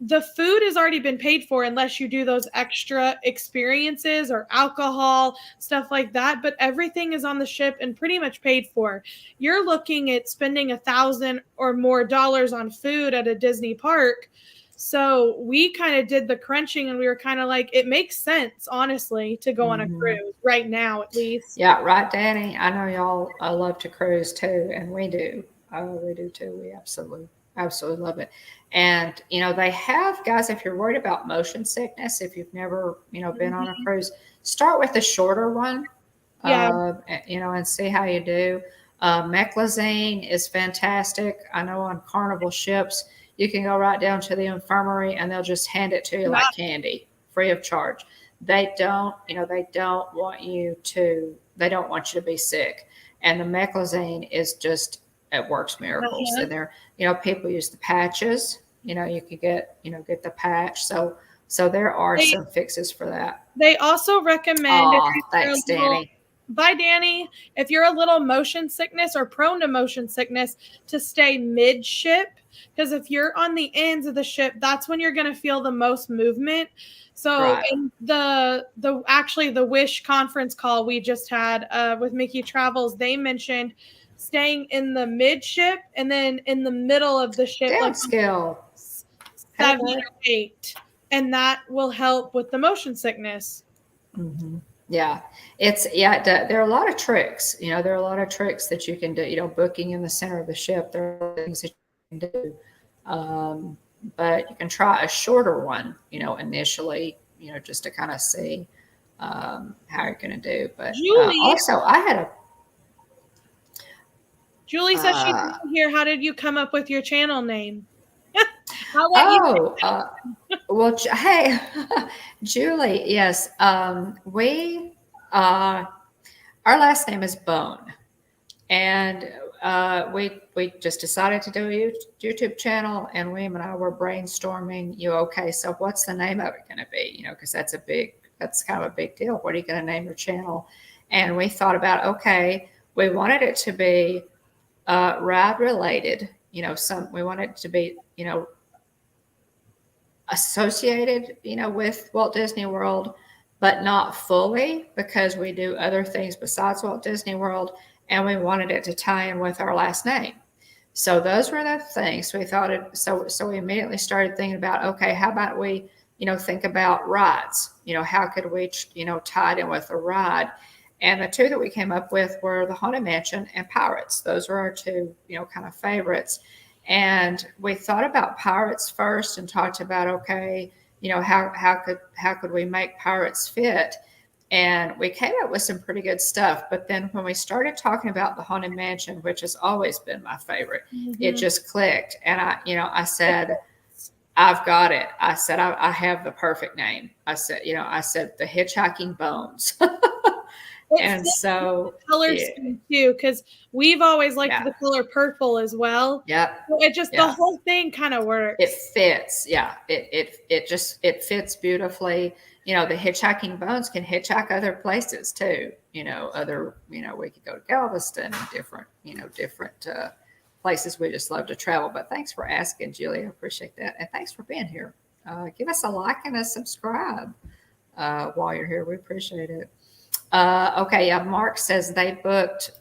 the food has already been paid for unless you do those extra experiences or alcohol, stuff like that. But everything is on the ship and pretty much paid for. You're looking at spending $1,000 or more on food at a Disney park. So we kind of did the crunching and we were kind of like, it makes sense, honestly, to go on a cruise right now, at least. Yeah, right, Danny. I know y'all love to cruise too, and we do. We do too. We absolutely love it. And, they have, guys, if you're worried about motion sickness, if you've never, been on a cruise, start with the shorter one, and see how you do. Meclizine is fantastic. I know on Carnival ships, you can go right down to the infirmary and they'll just hand it to you like candy, free of charge. They don't want you to be sick. And the Meclizine is just, it works miracles. And there, people use the patches, you can get the patch. So there are some fixes for that. They also recommend thanks, Danny. by Danny, if you're a little motion sickness or prone to motion sickness, to stay midship, because if you're on the ends of the ship, that's when you're going to feel the most movement. So Right. in the Wish conference call we just had with Mickey Travels, they mentioned staying in the midship and then in the middle of the ship, like Downscale. 7 or 8, and that will help with the motion sickness. Mm-hmm. Yeah, there are a lot of tricks. There are a lot of tricks that you can do. Booking in the center of the ship. There are things that you can do, but you can try a shorter one. Initially. Just to kind of see how you're going to do. But also, I had a. Julie says she's here. How did you come up with your channel name? Well, hey, Julie, yes. Our last name is Bone, and we just decided to do a YouTube channel, and William and I were brainstorming. Okay, so what's the name of it going to be? Because that's kind of a big deal. What are you going to name your channel? And we thought about, okay, we wanted it to be ride related. We wanted it to be, associated, with Walt Disney World, but not fully, because we do other things besides Walt Disney World, and we wanted it to tie in with our last name. So those were the things we thought. So we immediately started thinking about, okay, how about we, think about rides? How could we, tie it in with a ride? And the two that we came up with were the Haunted Mansion and Pirates. Those were our two, kind of favorites. And we thought about Pirates first and talked about, okay, how could we make Pirates fit? And we came up with some pretty good stuff. But then when we started talking about the Haunted Mansion, which has always been my favorite, it just clicked. And I said, I've got it. I said, I have the perfect name. I said the Hitchhiking Bones. And so color scheme too, because we've always liked the color purple as well. Yep. So it just the whole thing kind of works. It fits. Yeah. It fits beautifully. The Hitchhiking Bones can hitchhike other places too. We could go to Galveston and different places we just love to travel. But thanks for asking, Julie. I appreciate that. And thanks for being here. Give us a like and a subscribe while you're here. We appreciate it. Okay, yeah, Mark says they booked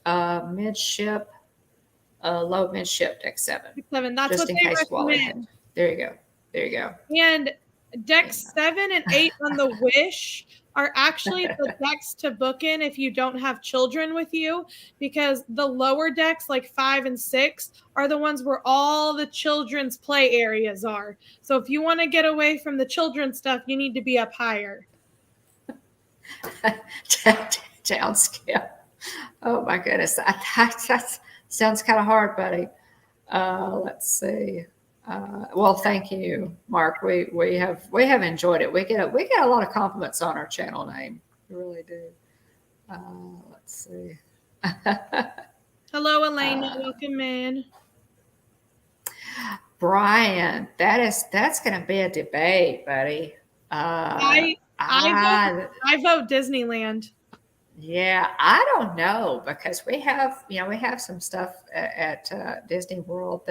midship, low midship deck 7. That's just what in they case recommend. There you go. And decks 7 and 8 on the Wish are actually the decks to book in if you don't have children with you, because the lower decks, like 5 and 6, are the ones where all the children's play areas are. So if you want to get away from the children's stuff, you need to be up higher. Downscale. Oh my goodness, that sounds kind of hard, buddy. Let's see. Well, thank you, Mark. We have enjoyed it. We get a lot of compliments on our channel name. We really do. Let's see. Hello, Elena. Welcome in. Brian, that's going to be a debate, buddy. I vote Disneyland. Yeah, I don't know, because we have some stuff at Disney World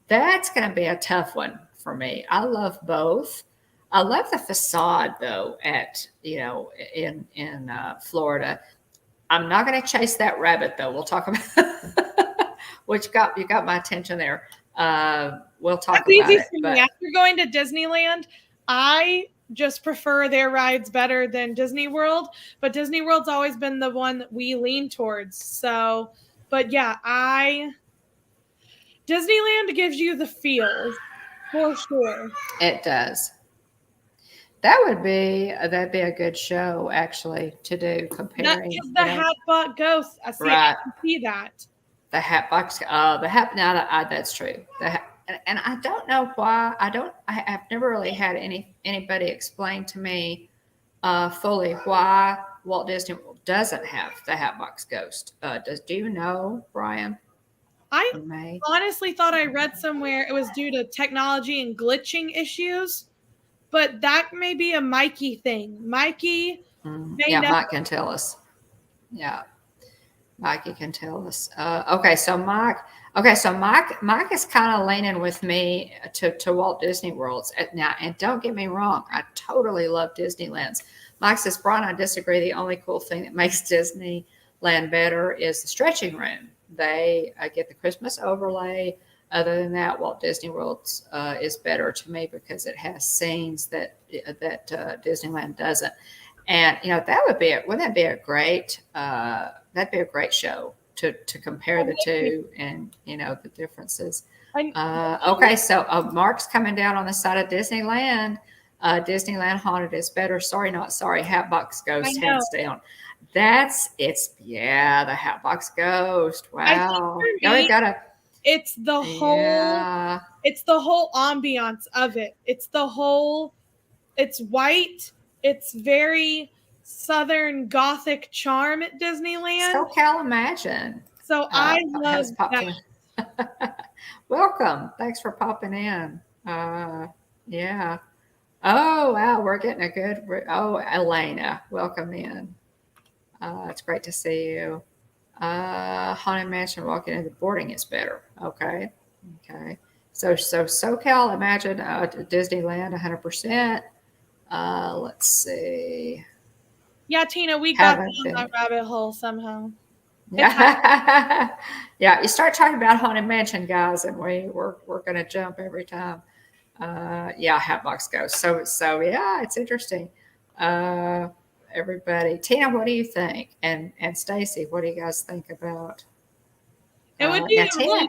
that's going to be a tough one for me. I love both. I love the facade though at in Florida. I'm not going to chase that rabbit though. We'll talk about which you got my attention there. We'll talk about it. But after going to Disneyland, I just prefer their rides better than Disney World, but Disney World's always been the one that we lean towards. So, but yeah, Disneyland gives you the feels for sure. It does. That'd be a good show actually to do, comparing. The Hatbox Ghost. I can see that. The Hatbox. That's true. And I don't know why. I've never really had anybody explain to me fully why Walt Disney World doesn't have the Hatbox Ghost. Do you know, Brian? I honestly thought I read somewhere it was due to technology and glitching issues, but that may be a Mikey thing. Mikey, Mike can tell us. Yeah. Mike, you can tell us. Okay, so Mike. Okay, so Mike is kind of leaning with me to Walt Disney Worlds now. And don't get me wrong, I totally love Disneyland's. Mike says, Brian, I disagree. The only cool thing that makes Disneyland better is the stretching room. They get the Christmas overlay. Other than that, Walt Disney World's is better to me because it has scenes that Disneyland doesn't. And that would be wouldn't that be a great that'd be a great show to compare the two and the differences. Okay, so Mark's coming down on the side of Disneyland. Disneyland Haunted is better. Sorry, not sorry. Hatbox Ghost, hands down. Yeah, the Hatbox Ghost. Wow. Yeah, we gotta. It's the whole. Yeah. It's the whole ambiance of it. It's white. It's very Southern Gothic charm at Disneyland. SoCal Imagine. So I love that. Welcome. Thanks for popping in. Yeah. Oh, wow. We're getting a good. Elena, welcome in. It's great to see you. Haunted Mansion walking into the boarding is better. Okay. So SoCal Imagine Disneyland 100%. Let's see. Yeah, Tina, we got down that rabbit hole somehow. Yeah, yeah. You start talking about Haunted Mansion, guys, and we're going to jump every time. Yeah, Hatbox Ghost. So yeah, it's interesting. Everybody, Tina, what do you think? And Stacy, what do you guys think about? It would be a really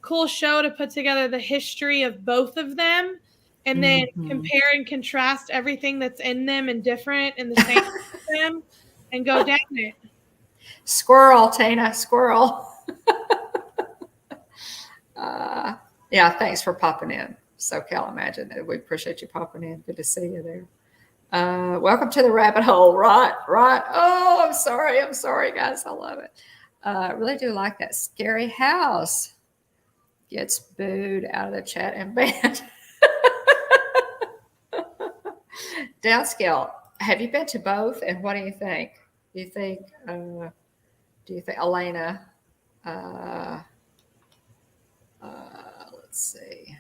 cool show to put together the history of both of them. And then compare and contrast everything that's in them and different in the same them and go down it. Squirrel, Tina, squirrel. Yeah, thanks for popping in. SoCal Imagine. We appreciate you popping in. Good to see you there. Welcome to the rabbit hole. Right. Oh, I'm sorry, guys. I love it. I really do like that. Scary House gets booed out of the chat and banned. Downscale, have you been to both, and what do you think? Do you think Elena? Let's see.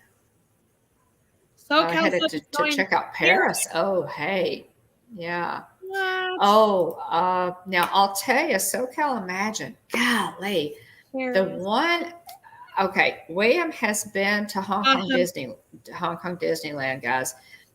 Headed to check out Paris. Oh, hey, yeah. What? Oh, now I'll tell you, SoCal Imagine. Golly, Paris. The one. Okay, William has been to Hong Kong Disneyland, guys.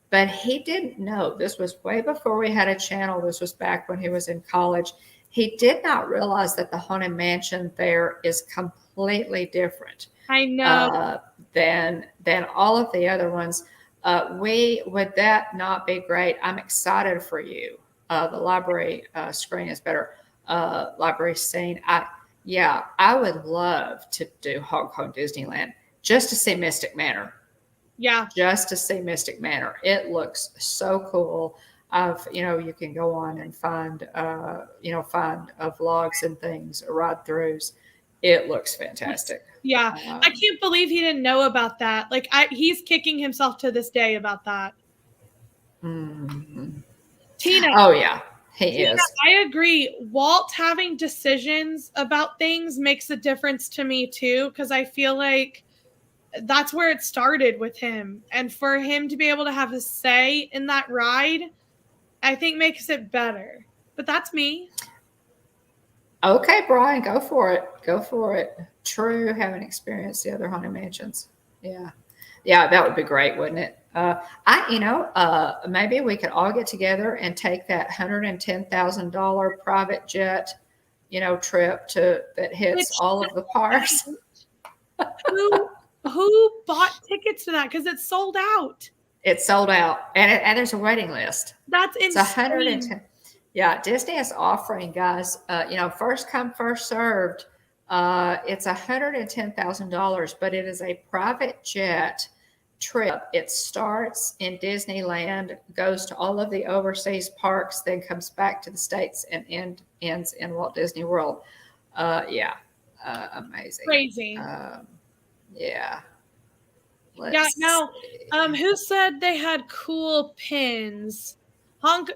But he didn't know. This was way before we had a channel. This was back when he was in college. He did not realize that the Haunted Mansion there is completely different. I know. Than all of the other ones. Would that not be great? I'm excited for you. The library screen is better. Library scene. I would love to do Hong Kong Disneyland just to see Mystic Manor. Yeah. Just to see Mystic Manor. It looks so cool. You can go on and find vlogs and things, ride-throughs. It looks fantastic. Yeah. I can't believe he didn't know about that. Like, he's kicking himself to this day about that. Mm-hmm. Tina. Oh, yeah. He is. I agree. Walt having decisions about things makes a difference to me, too, because I feel like that's where it started with him. And for him to be able to have a say in that ride, I think makes it better. But that's me. Okay, Brian, go for it. True, haven't experienced the other Haunted Mansions. Yeah, that would be great, wouldn't it? Maybe we could all get together and take that $110,000 private jet, trip that hits all of the parks. Who bought tickets to that? Because it's sold out. It's sold out, and there's a waiting list. That's insane. It's 110. Yeah, Disney is offering, guys. First come, first served. It's $110,000, but it is a private jet trip. It starts in Disneyland, goes to all of the overseas parks, then comes back to the States and ends in Walt Disney World. Amazing. Crazy. Yeah. Who said they had cool pins?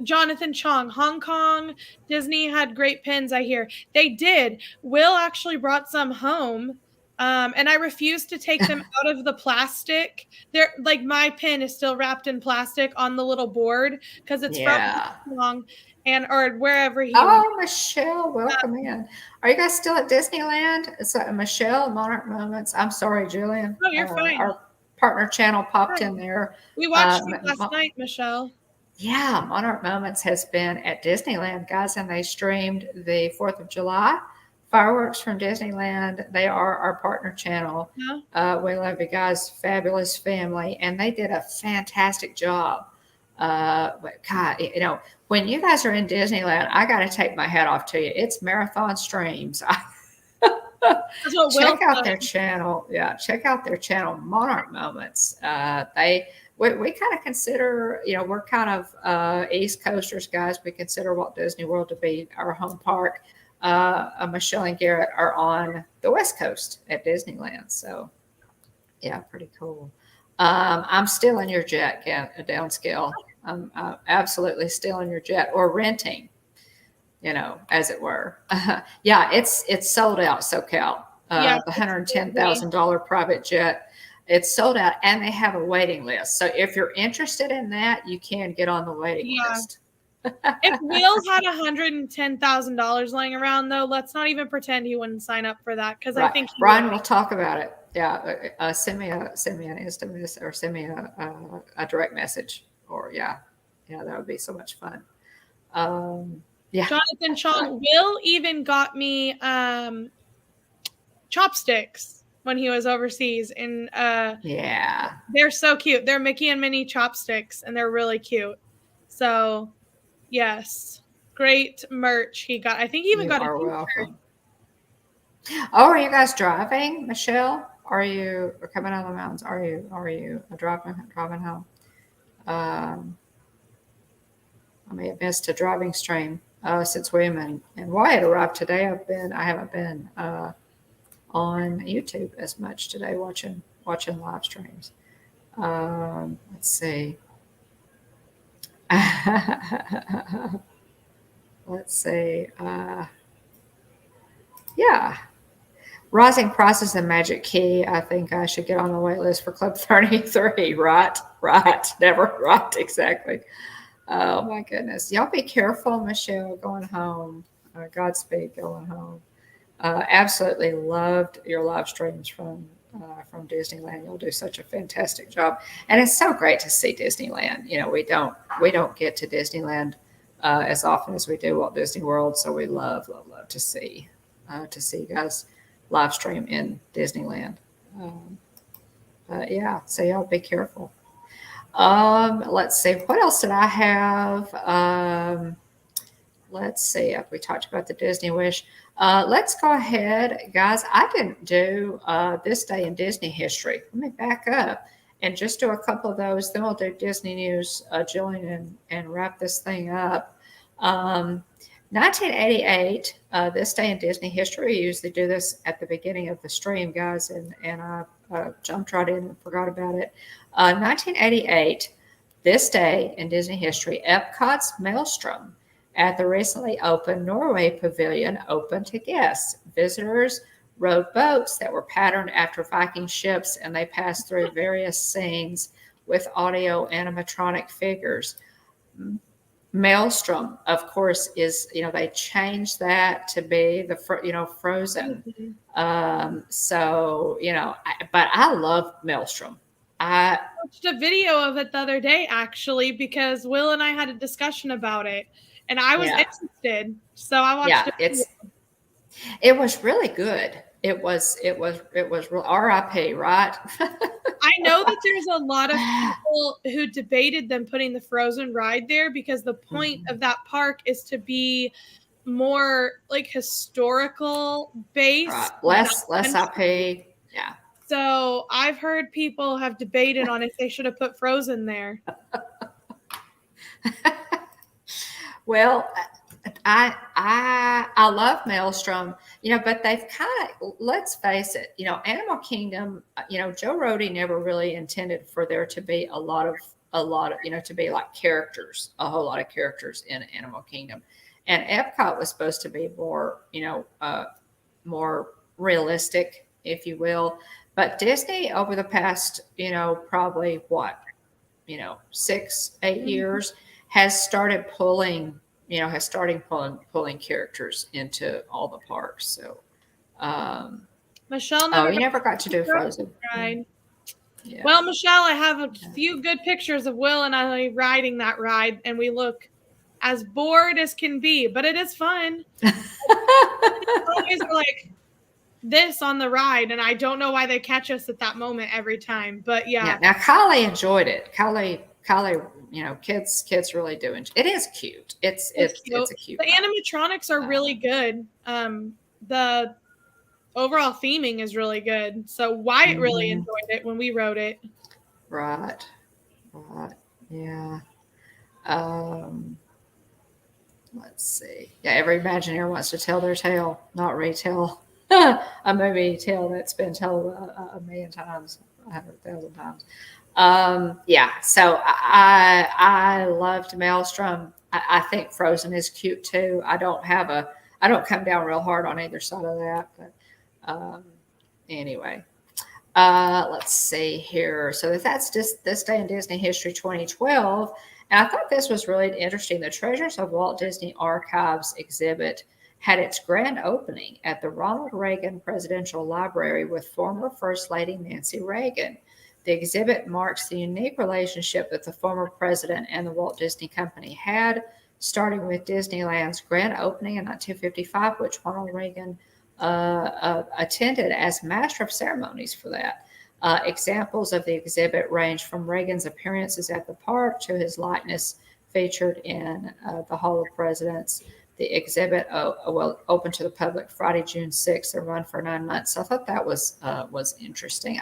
Jonathan Chong, Hong Kong. Disney had great pins, I hear. They did. Will actually brought some home. And I refused to take them out of the plastic. They're like, my pin is still wrapped in plastic on the little board because it's from Yeah. Hong Kong and or wherever he went. Oh, Michelle, welcome in. Are you guys still at Disneyland? So Michelle, Monarch Moments. I'm sorry, Jillian. Oh, you're fine. Our partner channel popped Fine. in there. We watched it last night, Michelle. Yeah, Monarch Moments has been at Disneyland, guys, and they streamed the 4th of July fireworks from Disneyland. They are our partner channel. We love you guys, fabulous family, and they did a fantastic job. But God, you know, when you guys are in Disneyland, I got to take my hat off to you. It's marathon streams. Check out their channel. Yeah, check out their channel, Monarch Moments. We kind of consider, you know, we're kind of East Coasters, guys. We consider Walt Disney World to be our home park. Michelle and Garrett are on the West Coast at Disneyland. So, yeah, pretty cool. I'm still in your jet, downscale. I'm absolutely still in your jet or renting, you know, as it were. Yeah, it's sold out, SoCal. The $110,000 private jet. It's sold out, and they have a waiting list. So if you're interested in that, you can get on the waiting list. If Will had $110,000 laying around, though, let's not even pretend he wouldn't sign up for that because I think Brian will talk about it. Yeah, send me an instant or send me a direct message, or that would be so much fun. Yeah, Jonathan Chong. Will even got me chopsticks when he was overseas, and they're so cute. They're Mickey and Minnie chopsticks, and they're really cute. So, yes, great merch he got. I think he even got a welcome. Oh, are you guys driving, Michelle? Are you coming out of the mountains? Are you driving home? I may have missed a driving stream since William and Wyatt arrived today. I haven't been on YouTube as much today watching live streams. Let's see. Let's see. Yeah. Rising Prices and Magic Key. I think I should get on the wait list for Club 33. Right. Never right. Exactly. Oh my goodness. Y'all be careful, Michelle, going home. Godspeed going home. Absolutely loved your live streams from Disneyland. You'll do such a fantastic job, and it's so great to see Disneyland. You know, we don't get to Disneyland as often as we do Walt Disney World, so we love to see you guys live stream in Disneyland. So y'all be careful. Let's see, what else did I have? Let's see if we talked about the Disney Wish. Let's go ahead, guys. I didn't do this day in Disney history. Let me back up and just do a couple of those. Then we'll do Disney news, Jillian, and wrap this thing up. 1988, this day in Disney history. We usually do this at the beginning of the stream, guys, and I jumped right in and forgot about it. 1988, this day in Disney history, Epcot's Maelstrom at the recently opened Norway Pavilion opened to guests. Visitors rode boats that were patterned after Viking ships, and they passed through various scenes with audio animatronic figures. Maelstrom, of course, is, they changed that to be the Frozen. But I love Maelstrom. I watched a video of it the other day, actually, because Will and I had a discussion about it. And I was interested, so I watched it. It was really good. It was real R.I.P. Right? I know that there's a lot of people who debated them putting the Frozen ride there because the point of that park is to be more like historical based, less IP. Yeah. So I've heard people have debated on if they should have put Frozen there. Well, I love Maelstrom, but they've kind of, let's face it, Animal Kingdom, Joe Rohde never really intended for there to be a lot of a lot of, to be like characters, a whole lot of characters in Animal Kingdom. And Epcot was supposed to be more, more realistic, if you will. But Disney over the past, probably what, 6, 8 years has started pulling, pulling characters into all the parks. So, Michelle oh, never you got never got to do Frozen. ride. Yeah. Well, Michelle, I have a few good pictures of Will and I riding that ride, and we look as bored as can be, but it is fun. Always like this on the ride, and I don't know why they catch us at that moment every time. But yeah. Now Kylie enjoyed it. Kylie, kids really do enjoy it. It is cute. It's a cute. The animatronics are really good. The overall theming is really good. So Wyatt really enjoyed it when we wrote it. Right. Yeah. Let's see. Yeah, every Imagineer wants to tell their tale, not retell a movie tale that's been told a million times, 100,000 times. Yeah. So I loved Maelstrom. I think Frozen is cute too. I don't come down real hard on either side of that, but anyway. Let's see here. So that's just this day in Disney history 2012. And I thought this was really interesting. The Treasures of Walt Disney Archives exhibit had its grand opening at the Ronald Reagan Presidential Library with former First Lady Nancy Reagan. The exhibit marks the unique relationship that the former president and the Walt Disney Company had, starting with Disneyland's grand opening in 1955, which Ronald Reagan attended as master of ceremonies for that. Examples of the exhibit range from Reagan's appearances at the park to his likeness featured in the Hall of Presidents. The exhibit will open to the public Friday, June 6th and run for 9 months. So I thought that was interesting.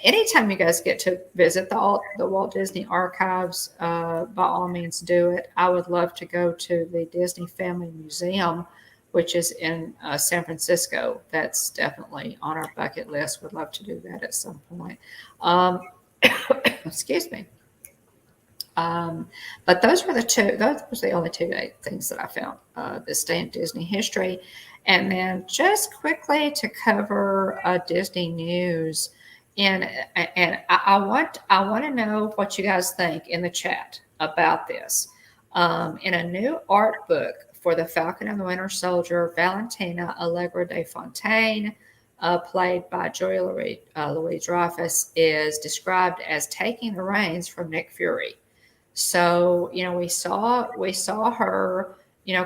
Anytime you guys get to visit the Walt Disney Archives, by all means do it. I would love to go to the Disney Family Museum, which is in San Francisco. That's definitely on our bucket list. Would love to do that at some point. Excuse me. But those were the only two things that I found this day in Disney history. And then just quickly to cover Disney news. And I want to know what you guys think in the chat about this. In a new art book for The Falcon and the Winter Soldier, Valentina Allegra de Fontaine, played by Julia Louis-Dreyfus, is described as taking the reins from Nick Fury. So, we saw her,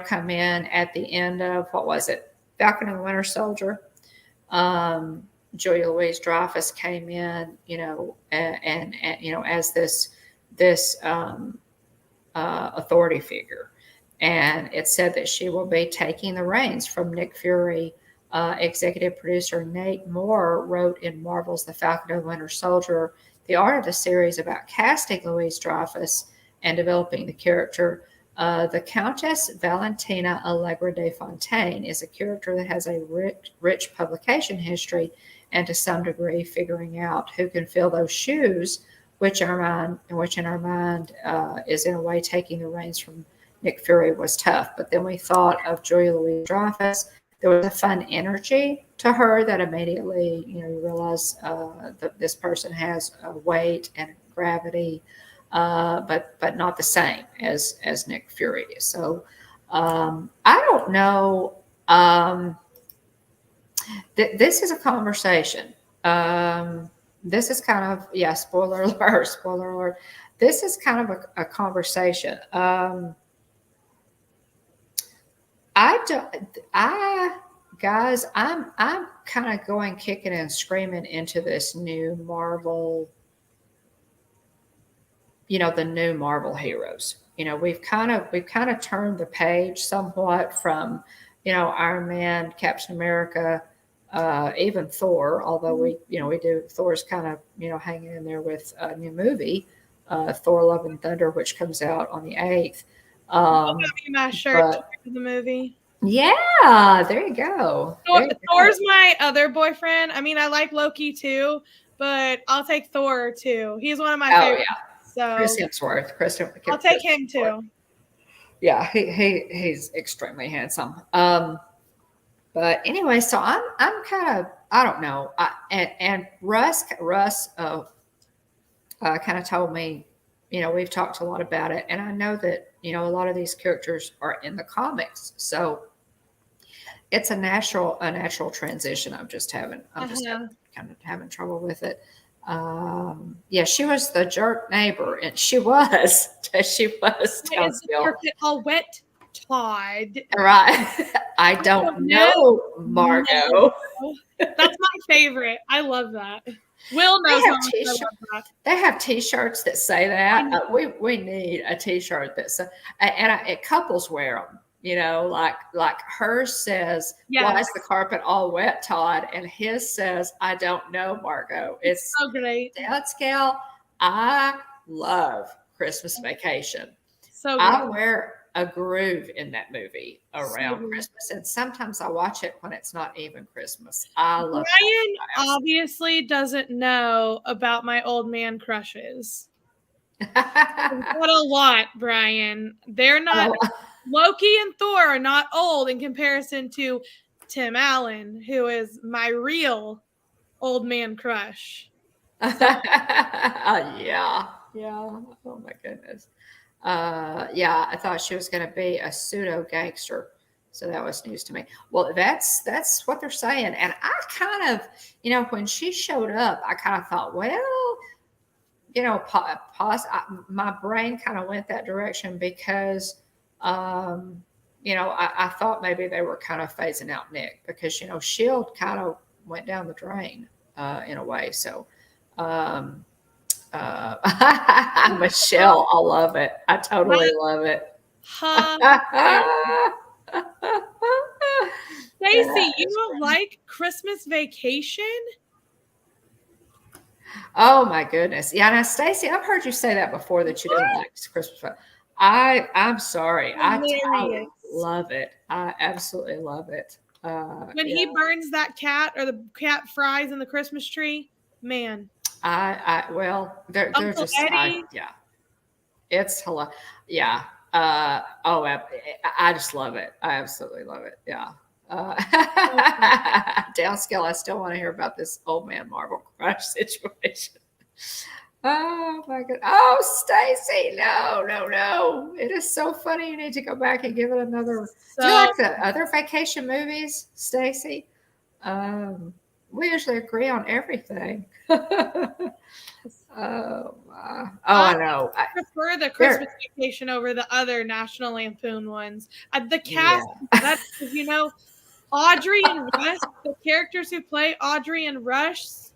come in at the end of, what was it? Falcon and the Winter Soldier. Julia Louis-Dreyfus came in, and as this authority figure. And it said that she will be taking the reins from Nick Fury. Executive producer Nate Moore wrote in Marvel's The Falcon and the Winter Soldier the art of the series about casting Louis-Dreyfus and developing the character. The Countess Valentina Allegra de Fontaine is a character that has a rich publication history and to some degree figuring out who can fill those shoes, which in our mind is in a way taking the reins from Nick Fury was tough. But then we thought of Julia Louis-Dreyfus. There was a fun energy to her that immediately, you realize that this person has weight and gravity, but not the same as Nick Fury. So I don't know. This is a conversation. This is kind of, spoiler alert. This is kind of a conversation. Guys, I'm kind of going kicking and screaming into this new Marvel, the new Marvel heroes. We've kind of turned the page somewhat from, Iron Man, Captain America, even Thor, although we do, Thor's kind of, hanging in there with a new movie, Thor Love and Thunder, which comes out on the 8th. I'll give you my shirt for the movie. Yeah, there you go. Thor's my other boyfriend. I mean, I like Loki too, but I'll take Thor too. He's one of my favorites. So I'll take him too. Yeah, he's extremely handsome. But anyway, so I'm kind of, I don't know. And Russ kind of told me, we've talked a lot about it, and I know that a lot of these characters are in the comics, so it's a natural transition. I'm just having kind of having trouble with it. Yeah, she was the jerk neighbor, and she was Why is the all wet, Todd? Right. I don't know, Margot. No. That's my favorite. I love that. Will knows how much I love that. They have T-shirts that say that. We need a T-shirt that says, and couples wear them. Like hers says, "Why is the carpet all wet, Todd?" And his says, "I don't know, Margot." It's so great. Downscale. I love Christmas Vacation. So good. I wear a groove in that movie around Christmas, and sometimes I watch it when it's not even Christmas. I love Brian obviously doesn't know about my old man crushes. What a lot, Brian. They're not Loki and Thor are not old in comparison to Tim Allen, who is my real old man crush. Yeah. Oh my goodness. Yeah, I thought she was going to be a pseudo gangster, so that was news to me. Well, that's what they're saying, and I kind of, when she showed up, I kind of thought, well, my brain kind of went that direction because, I thought maybe they were kind of phasing out Nick because Shield kind of went down the drain in a way, so. Michelle, I love it. I totally love it. Stacey, you don't like Christmas Vacation? Oh my goodness. Yeah, now Stacey, I've heard you say that before that you don't like Christmas. I'm sorry. I totally love it. I absolutely love it. When he burns that cat or the cat fries in the Christmas tree, man. Well, they're just, yeah, it's hilarious. Yeah. I just love it. I absolutely love it. Yeah. Downscale, I still want to hear about this old man Marvel crush situation. Oh my god. Oh, Stacey, no. It is so funny. You need to go back and give it another. Do you like the other vacation movies, Stacey? We usually agree on everything. I know. I prefer the Christmas Vacation over the other National Lampoon ones. The cast, that's because Audrey and Russ, the characters who play Audrey and Russ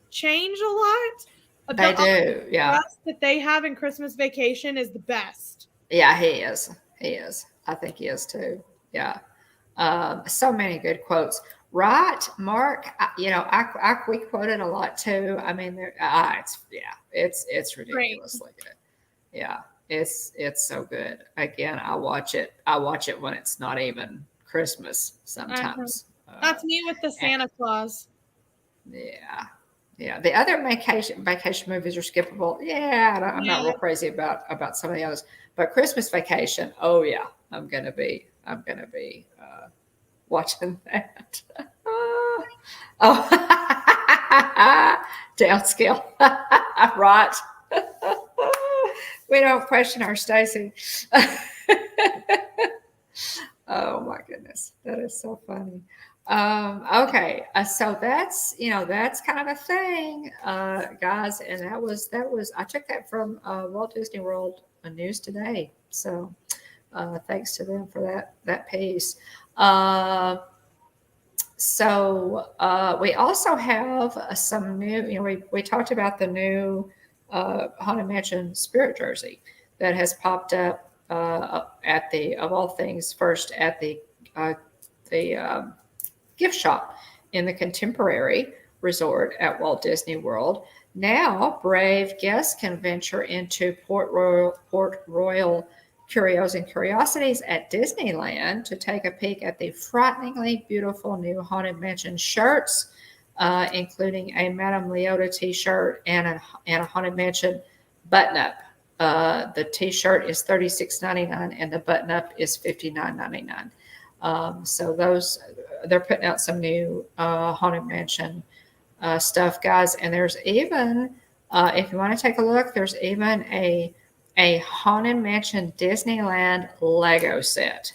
change a lot. They do, yeah. Russ that they have in Christmas Vacation is the best. Yeah, he is. I think he is too. Yeah. So many good quotes. Right, Mark. We quoted a lot too. I mean, it's ridiculously good. Yeah, it's so good. Again, I watch it when it's not even Christmas sometimes. That's me with the Santa Claus. Yeah. The other vacation movies are skippable. Yeah, I'm not real crazy about some of the others, but Christmas Vacation. Oh yeah, I'm gonna be watching that. Downscale. Right. We don't question our Stacey. Oh my goodness. That is so funny. Okay. So that's kind of a thing, guys. And that was, I took that from Walt Disney World News Today. So thanks to them for that piece. So we also have some new, we talked about the new Haunted Mansion spirit jersey that has popped up at of all things, first at the gift shop in the Contemporary Resort at Walt Disney World. Now, brave guests can venture into Port Royal Curios and Curiosities at Disneyland to take a peek at the frighteningly beautiful new Haunted Mansion shirts, including a Madame Leota t-shirt and a Haunted Mansion button up. The T-shirt is $36.99 and the button up is $59.99. So those they're putting out some new Haunted Mansion stuff, guys. And there's even, if you want to take a look, there's even a Haunted Mansion Disneyland Lego set.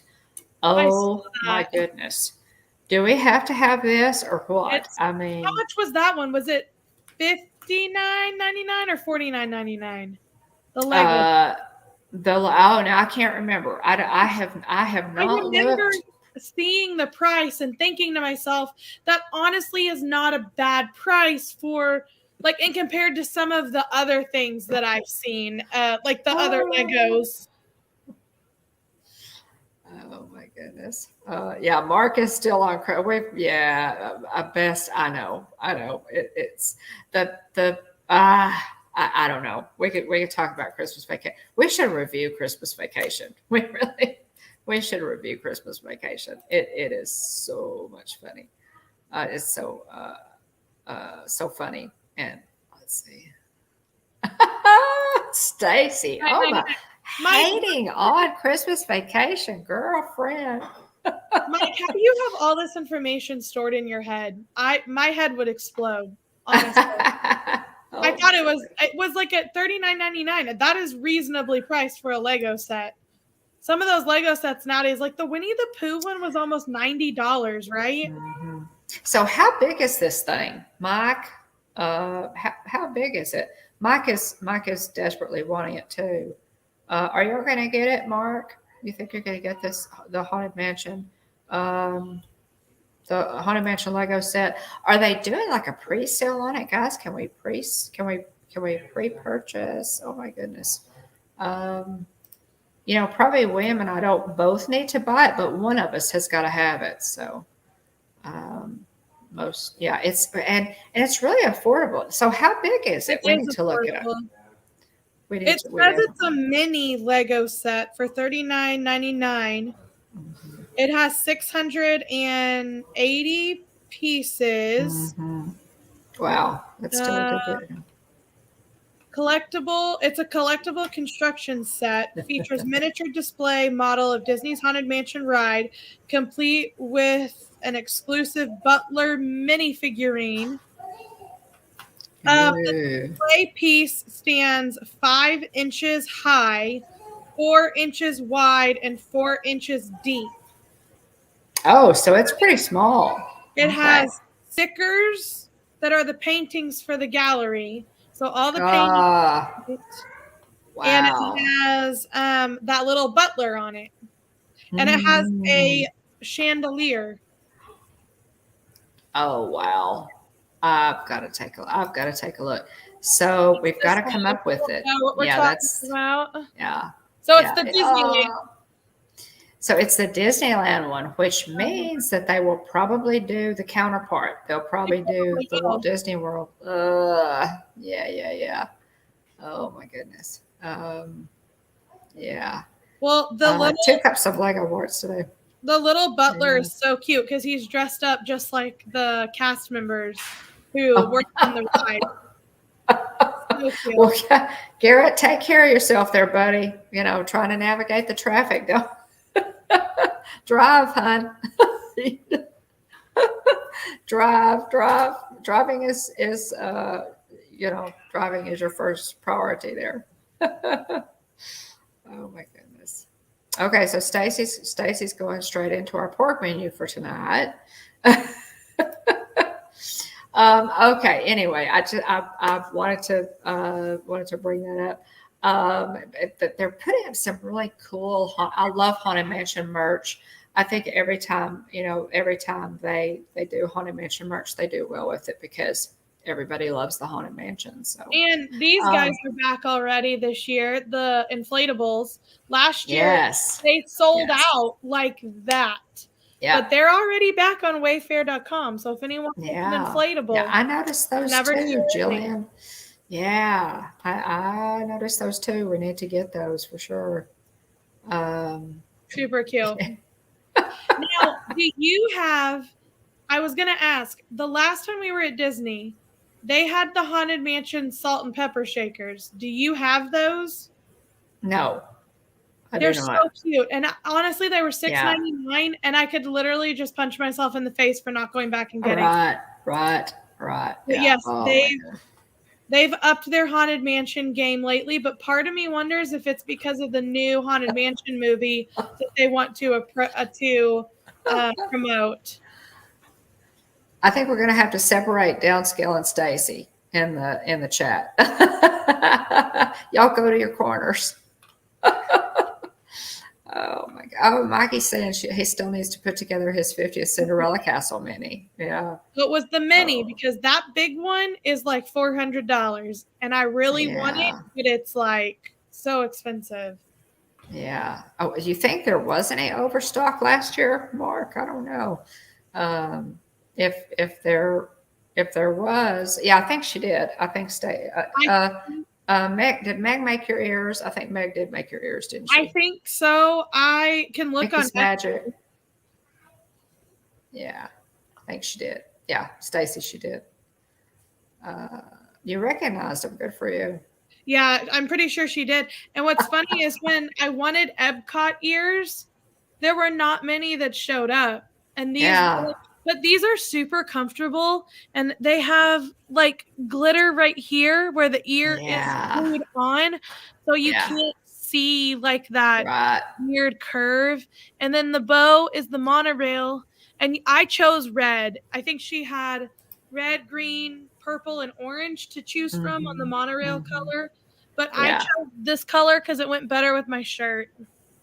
Oh my goodness. Do we have to have this or what? I mean, how much was that one? Was it $59.99 or $49.99? The Lego. Now I can't remember. I have not remember looked. Seeing the price and thinking to myself, that honestly is not a bad price for, like, in compared to some of the other things that I've seen, like the other Legos. Oh my goodness. Yeah, Mark is still on. Best. I know. It's the. I don't know. We could talk about Christmas Vacation. We should review Christmas Vacation. We should review Christmas Vacation. It is so much funny. It's so funny. And let's see. Stacy. Oh my. Hating on Christmas Vacation, girlfriend. Mike, how do you have all this information stored in your head? My head would explode, honestly. I thought it was like at $39.99. That is reasonably priced for a Lego set. Some of those Lego sets nowadays, like the Winnie the Pooh one, was almost $90, right? Mm-hmm. So how big is this thing, Mike? How big is it? Mike is desperately wanting it too. Are you going to get it, Mark? You think you're going to get the Haunted Mansion, the Haunted Mansion Lego set? Are they doing like a pre-sale on it, guys? Can we pre-purchase? Oh my goodness. Probably William and I don't both need to buy it, but one of us has got to have it. So, it's it's really affordable. So how big is it? We need to look it up. It says it's a mini Lego set for $39.99. Mm-hmm. It has 680 pieces. Mm-hmm. Wow, that's still a good bit. Collectible. It's a collectible construction set. Features miniature display model of Disney's Haunted Mansion ride, complete with an exclusive Butler mini figurine. The display piece stands 5 inches high, 4 inches wide, and 4 inches deep. Oh, so it's pretty small. It has stickers that are the paintings for the gallery. So all the paintings. Wow. And it has that little butler on it. And it has a chandelier. Oh, wow. I've got to take a look. So we've got to come up with it. What we're talking about. Yeah. So it's the Disneyland. So it's the Disneyland one, which means that they will probably do the counterpart. They'll probably do the Walt Disney World. Yeah. Oh my goodness. Yeah. Well, the 2 cups of Lego Warts today. The little butler is so cute because he's dressed up just like the cast members who work on the ride. So cute. Well, Garrett, take care of yourself there, buddy. Trying to navigate the traffic. Don't drive, hon. Drive. Driving is driving is your first priority there. Oh my goodness. Okay, so Stacy's going straight into our pork menu for tonight. Okay. Anyway, I wanted to bring that up. They're putting up some really cool. I love Haunted Mansion merch. I think every time they do Haunted Mansion merch, they do well with it because everybody loves the Haunted Mansion. So, and these guys are back already this year. The inflatables last year, they sold out like that. Yeah. But they're already back on wayfair.com. So if anyone wants an inflatable, I noticed those too, Jillian. Yeah, I noticed those too. We need to get those for sure. Super cute. Now, do you have? I was gonna ask. The last time we were at Disney, they had the Haunted Mansion salt and pepper shakers. Do you have those? No, I They're do so not. cute. And honestly, they were Yeah. $6.99, and I could literally just punch myself in the face for not going back and getting. Right. But Yeah. yes, Oh my God. they've upped their Haunted Mansion game lately, but part of me wonders if it's because of the new Haunted Mansion movie that they want to promote. I think we're going to have to separate Downscale and Stacy in the chat. Y'all go to your corners. Oh my God! Oh, Mikey's saying he still needs to put together his 50th Cinderella Castle mini. Yeah. It was the mini Oh, because that big one is like $400, and I really want it, yeah. but it's like so expensive. Yeah. Oh, you think there was any overstock last year, Mark? I don't know. Um, if there was, yeah, I think she did. I think Meg, did Meg make your ears? I think Meg did make your ears, didn't I she? think so. I can look on Mickey's Magic. Yeah, I think she did. Yeah, Stacy, she did. Uh, you recognized them. Good for you. Yeah, I'm pretty sure she did. And what's funny is when I wanted Epcot ears, there were not many that showed up. And Yeah, but these are super comfortable, and they have like glitter right here where the ear is yeah, glued on. So you yeah. can't see like that Right. weird curve. And then the bow is the monorail. And I chose red. I think she had red, green, purple, and orange to choose from on the Hmm. monorail Hmm. color. But I Yeah. chose this color because it went better with my shirt.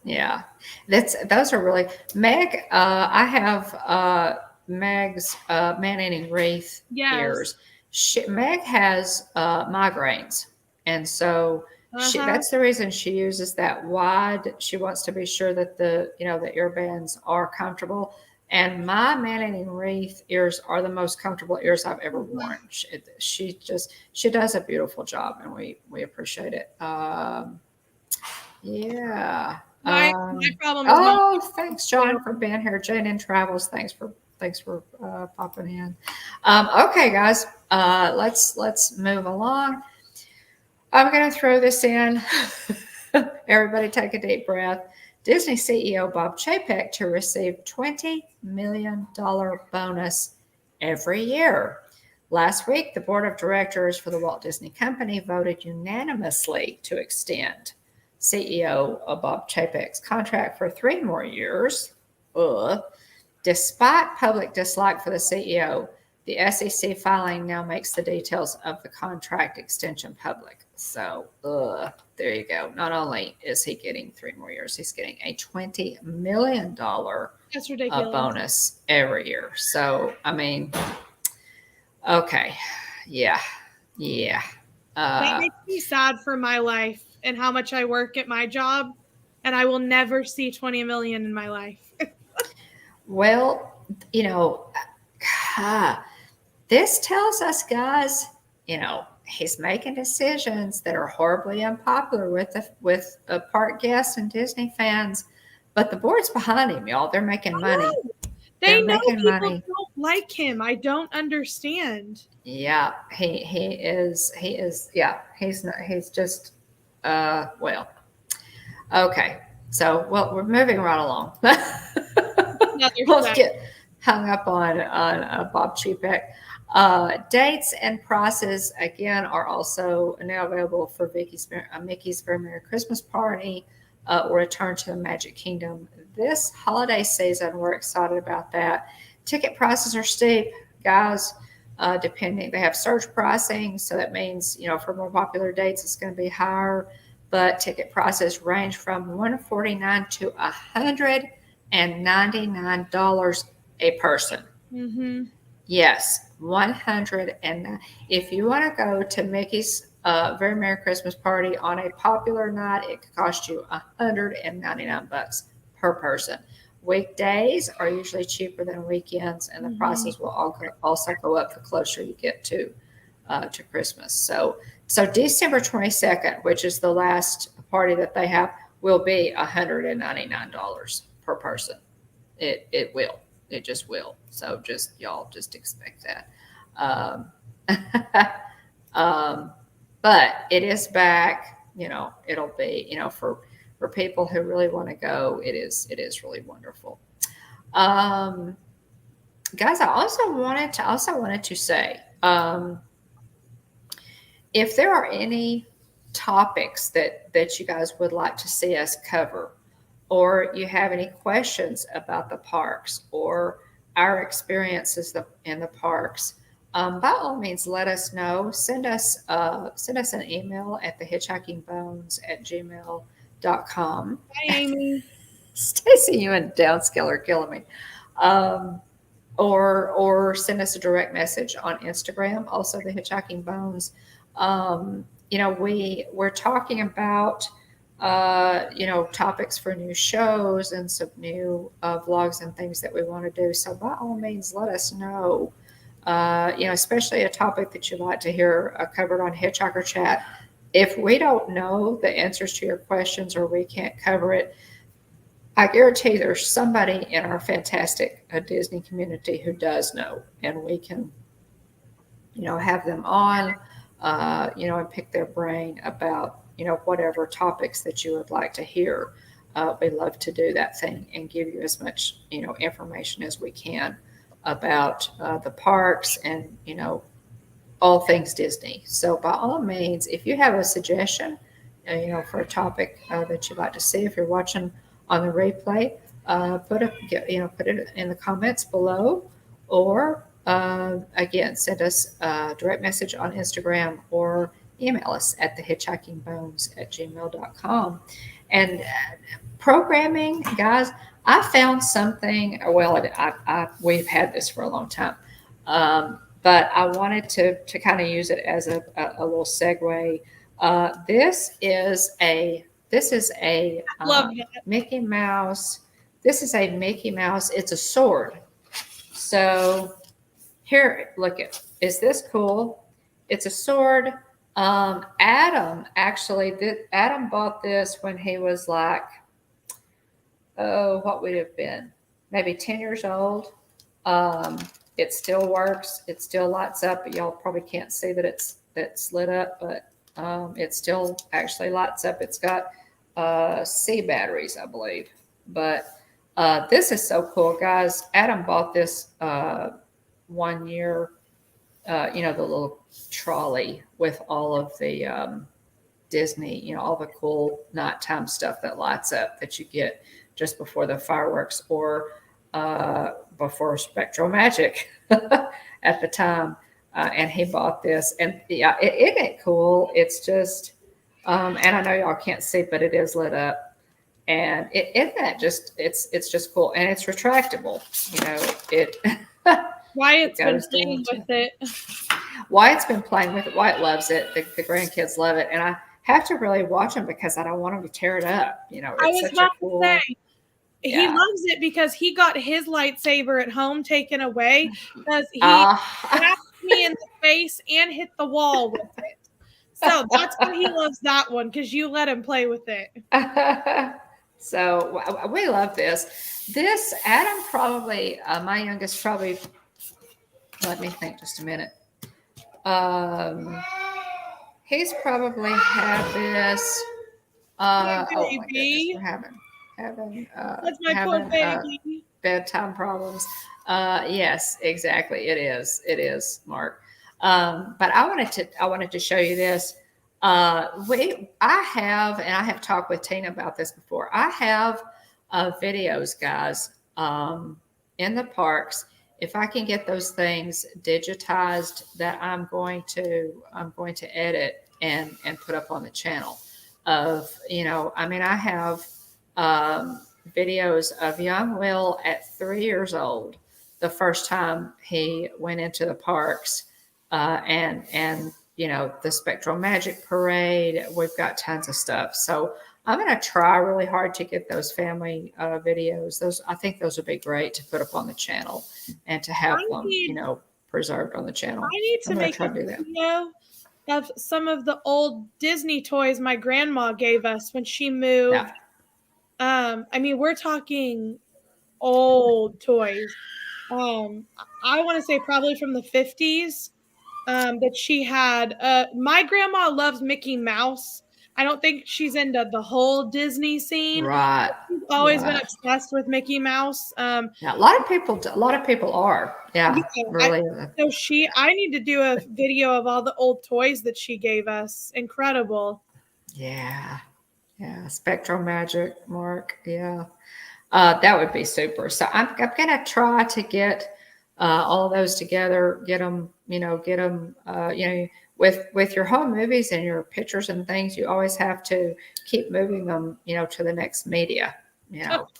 Yeah, those are really Meg. I have Meg's man-eating wreath Yes. ears. Meg has migraines, and so Uh-huh. that's the reason she uses that wide. She wants to be sure that the earbands are comfortable. And my man-eating wreath ears are the most comfortable ears I've ever worn. She does a beautiful job, and we appreciate it. Yeah. My problem is not Oh, thanks, too. John, for being here. Jane in Travels, thanks for popping in. Okay, guys, let's move along. I'm going to throw this in. Everybody, take a deep breath. Disney CEO Bob Chapek to receive $20 million bonus every year. Last week, the board of directors for the Walt Disney Company voted unanimously to extend CEO Bob Chapek's contract for 3 more years. Ugh. Despite public dislike for the CEO, the SEC filing now makes the details of the contract extension public. So, there you go. Not only is he getting 3 more years, he's getting a $20 million That's ridiculous. bonus every year. So, I mean, okay. Yeah. That Uh, makes me sad for my life and how much I work at my job, and I will never see 20 million in my life. well, you know, this tells us, guys, he's making decisions that are horribly unpopular with park guests and Disney fans, but the board's behind him, y'all. They're making money. They They're know making people money. don't like him. I don't understand. Yeah, he is. Yeah, he's not. He's just. Well. Okay. So, well, we're moving right along. Another Let's set. get hung up on Bob Chapek. Dates and prices again are also now available for Mickey's Very Merry Christmas Party or Return to the Magic Kingdom this holiday season. We're excited about that. Ticket prices are steep, guys. Depending, they have surge pricing, so that means for more popular dates it's going to be higher. But ticket prices range from $149 to $199 a person. Mm-hmm. Yes, 100. And if you want to go to Mickey's Very Merry Christmas Party on a popular night, it could cost you $199 per person. Weekdays are usually cheaper than weekends, and the prices will also go up the closer you get to Christmas. So December 22nd, which is the last party that they have, will be $199 per person. It will. It just will. So y'all just expect that. But it is back. It'll be, for people who really want to go, it is really wonderful. Um, Guys, I also wanted to say, if there are any topics that you guys would like to see us cover, or you have any questions about the parks or our experiences in the parks, by all means, let us know. Send us an email at thehitchhikingbones@gmail.com. Hi, Amy. Stacy, you and downscale are killing me. Um, or send us a direct message on Instagram, also the Hitchhiking Bones. We're talking about topics for new shows and some new vlogs and things that we want to do. So by all means, let us know. Especially a topic that you'd like to hear covered on Hitchhiker Chat. If we don't know the answers to your questions or we can't cover it, I guarantee there's somebody in our fantastic Disney community who does know, and we can, have them on, and pick their brain about, whatever topics that you would like to hear. We love to do that thing and give you as much, information as we can about the parks and, all things Disney. So by all means, if you have a suggestion, for a topic that you'd like to see, if you're watching on the replay, put it in the comments below, or again, send us a direct message on Instagram or email us at thehitchhikingbones@gmail.com. And programming, guys, I found something. Well, we've had this for a long time, but I wanted to kind of use it as a little segue. This is a Love that. Mickey Mouse. This is a Mickey Mouse. It's a sword. So here, look it. Is this cool? It's a sword. Adam Adam bought this when he was like, oh, what would it have been? Maybe 10 years old. It still works. It still lights up. But y'all probably can't see that it's lit up, but it still actually lights up. It's got C batteries, I believe. But this is so cool, guys. Adam bought this one year. The little trolley with all of the Disney, all the cool nighttime stuff that lights up that you get just before the fireworks or before Spectral Magic at the time. And he bought this, and yeah, isn't it cool? It's just, and I know y'all can't see, but it is lit up, and isn't that just, it's just cool, and it's retractable. It. Wyatt's been playing with it. Wyatt's been playing with it. Wyatt loves it. The grandkids love it, and I have to really watch them because I don't want them to tear it up. It's I was such about a cool. to say, he loves it because he got his lightsaber at home taken away because he slapped me in the face and hit the wall with it. So that's why he loves that one, because you let him play with it. So we love this. This Adam probably, my youngest probably. Let me think just a minute. He's probably had this. Oh my goodness, we're having That's my poor baby. Bedtime problems. Yes, exactly. It is, Mark. But I wanted to show you this. I have talked with Tina about this before. I have videos, guys, in the parks. If I can get those things digitized, that I'm going to edit and put up on the channel. I have videos of young Will at 3 years old, the first time he went into the parks, and the Spectral Magic Parade. We've got tons of stuff. So I'm going to try really hard to get those family videos. I think those would be great to put up on the channel and to have them, preserved on the channel. I need to make a video of some of the old Disney toys my grandma gave us when she moved. Yeah. We're talking old toys. I want to say probably from the 50s. that she had. My grandma loves Mickey Mouse. I don't think she's into the whole Disney scene. Right. She's always been Right. obsessed with Mickey Mouse. Yeah, a lot of people are. Yeah, Yeah, really. I need to do a video of all the old toys that she gave us. Incredible. Yeah. Yeah. Spectral Magic, Mark. Yeah. That would be super. So I'm gonna try to get all of those together, get them, with your home movies and your pictures and things, you always have to keep moving them, to the next media.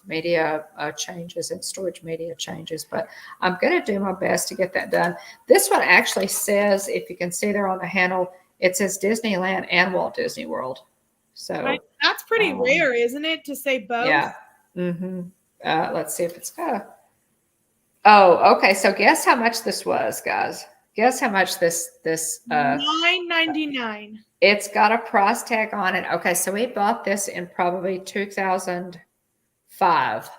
Media changes and storage media changes. But I'm gonna do my best to get that done. This one actually says, if you can see there on the handle, it says Disneyland and Walt Disney World. So that's pretty rare, isn't it, to say both? yeah. Mm-hmm. Let's see if it's got a. Oh, okay. So guess how much this was, guys. Guess how much this $9.99. It's got a price tag on it. Okay, so we bought this in probably 2005.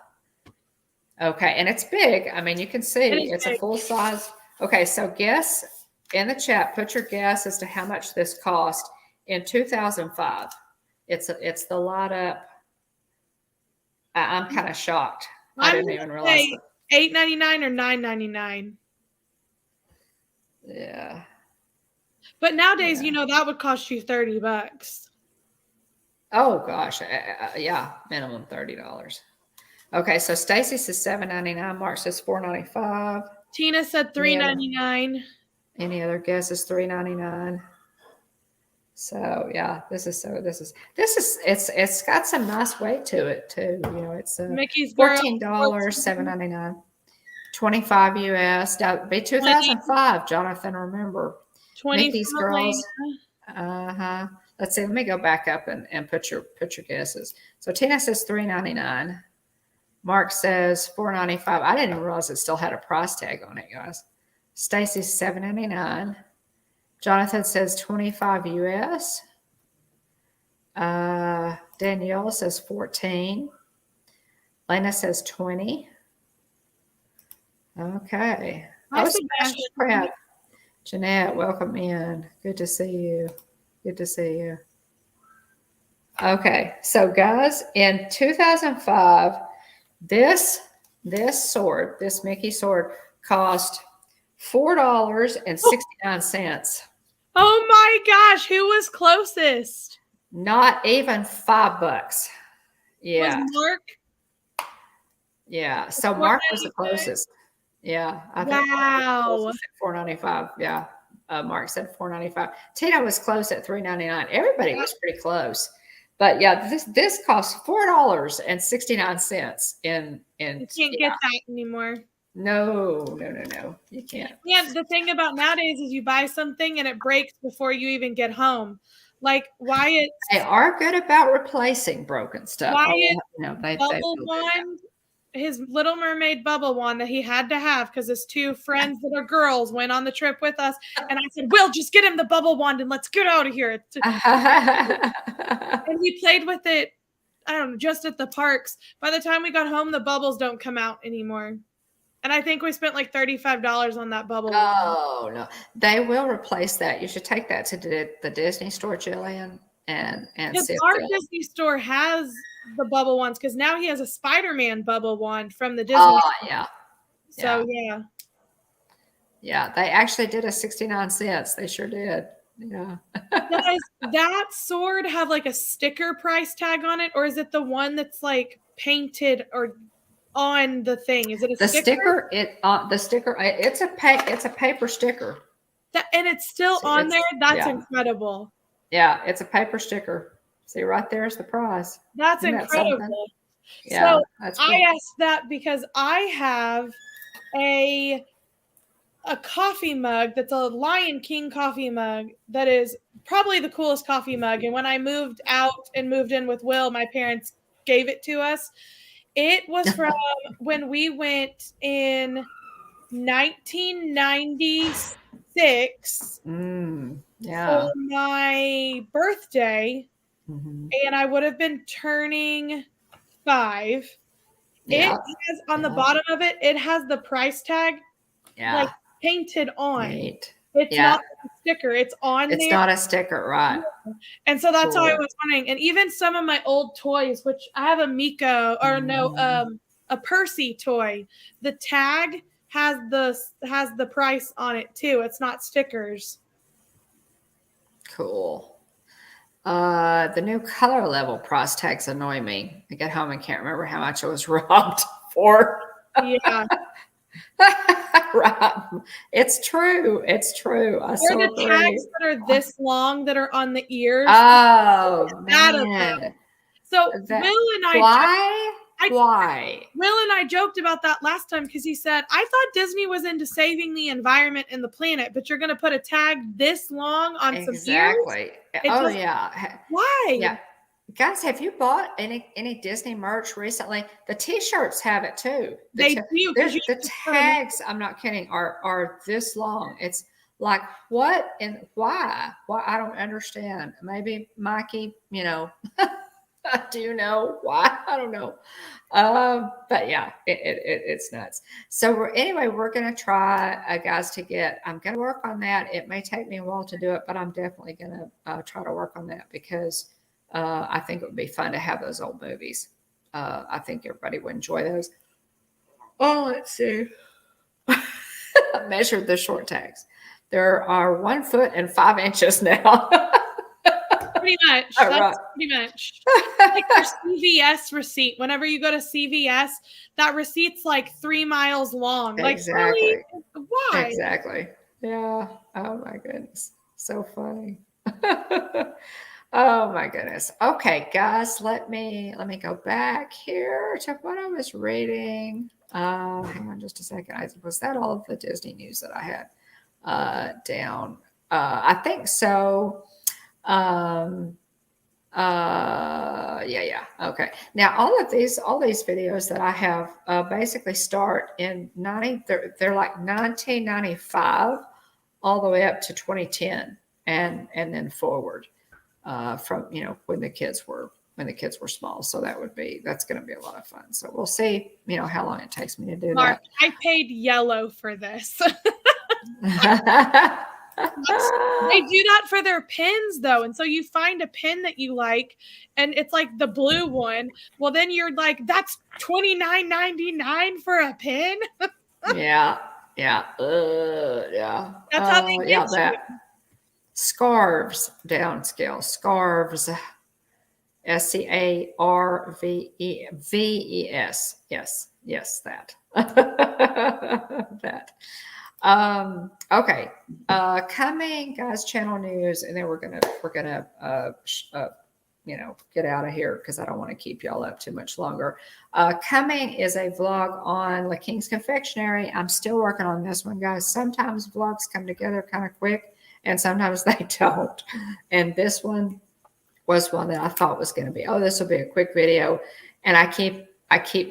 Okay, and it's big. I mean, you can see it's a full size. Okay, so guess in the chat, put your guess as to how much this cost in 2005. It's the light up. I'm kind of shocked. I didn't even realize that. $8.99 or $9.99. Yeah. But nowadays, that would cost you $30. Oh gosh, yeah, minimum $30. Okay, so Stacy says $7.99. Mark says $4.95. Tina said $3.99. Any other guesses? $3.99. So yeah, it's got some nice weight to it too. It's Mickey's $14, $7.99, 25 US. That would be 2005. Jonathan, remember Mickey's Girls. Let's see. Let me go back up and put your guesses. So Tina says $3.99. Mark says $4.95. I didn't even realize it still had a price tag on it, guys. Stacy's $7.99. Jonathan says 25 US. Danielle says 14. Lena says 20. Okay. Sebastian Pratt. Jeanette, welcome in. Good to see you. Good to see you. Okay, so guys, in 2005, this Mickey sword cost $4.69. Oh my gosh, who was closest? Not even $5. Yeah. Was Mark? Yeah. So Mark was the closest. Yeah. I think wow. $4.95. Yeah. Mark said $4.95. Tina was close at $3.99. Everybody was pretty close. But yeah, this costs $4.69 in you can't get that anymore. No. You can't. Yeah, the thing about nowadays is you buy something and it breaks before you even get home. Like Wyatt. They are good about replacing broken stuff. Wyatt bubble wand, his Little Mermaid bubble wand that he had to have because his two friends that are girls went on the trip with us. And I said, Will, just get him the bubble wand and let's get out of here. And we played with it, I don't know, just at the parks. By the time we got home, the bubbles don't come out anymore. And I think we spent like $35 on that bubble. Oh, no. They will replace that. You should take that to the Disney store, Jillian, and see. Our Disney store has the bubble wands because now he has a Spider-Man bubble wand from the Disney. Oh, yeah. So, yeah. Yeah, they actually did a 69 cents. They sure did. Yeah. Does that sword have like a sticker price tag on it, or is it the one that's like painted or on the thing? Is it a sticker? The sticker. It's a paper sticker. And it's still on there. That's incredible. Yeah, it's a paper sticker. See, right there's the prize. That's incredible. Yeah, so I asked that because I have a coffee mug that's a Lion King coffee mug that is probably the coolest coffee mug. And when I moved out and moved in with Will, my parents gave it to us. It was from when we went in 1996 for my birthday, and I would have been turning 5. Yeah. It has on the bottom of it, it has the price tag like painted on. Neat. It's not a sticker. It's on It's there. not a sticker, right? And so that's how I Cool. was wondering. And even some of my old toys, which I have a Miko or a Percy toy, the tag has the price on it too. It's not stickers. Cool. The new color level price tags annoy me. I get home and can't remember how much I was robbed for. Yeah. Right. It's true. It's true. I They're so the agree. tags that are this long that are on the ears. Oh man. So That, Will and I why? Will and I joked about that last time because he said, I thought Disney was into saving the environment and the planet, but you're going to put a tag this long on some ears? Exactly. Oh yeah. Why? Yeah. Guys, have you bought any Disney merch recently? The T-shirts have it too. They do. The tags, I'm not kidding, are this long. It's like, what and why? Why? I don't understand. Maybe Mikey, do you know why? I don't know. But yeah, it's nuts. So we're going to try, guys, I'm going to work on that. It may take me a while to do it, but I'm definitely going to try to work on that because I think it would be fun to have those old movies. I think everybody would enjoy those. Oh, let's see. I measured the short tags. There are 1 foot and 5 inches now. Pretty much. All That's right. pretty much. Like your CVS receipt. Whenever you go to CVS, that receipt's like 3 miles long. Exactly. Like, really? Why? Exactly. Yeah. Oh my goodness. So funny. Oh my goodness. Okay, guys, let me go back here to what I was reading. Hang on just a second. Was that all of the Disney news that I had down? I think so. Yeah. Okay. Now all these videos that I have basically start in they're like 1995 all the way up to 2010 and then forward from when the kids were small. So that's going to be a lot of fun. So we'll see how long it takes me to do Mark, that. I paid yellow for this. They do that for their pins though. And so you find a pin that you like and it's like the blue one. Well, then you're like, that's $29.99 for a pin. Yeah. That's how they get you. Scarves downscale. Scarves. SCARVES. Yes, that. That. Okay. Coming, guys, channel news, and then we're gonna get out of here because I don't want to keep y'all up too much longer. Coming is a vlog on La King's Confectionery. I'm still working on this one, guys. Sometimes vlogs come together kind of quick, and sometimes they don't. And this one was one that I thought was going to be, this will be a quick video, and I keep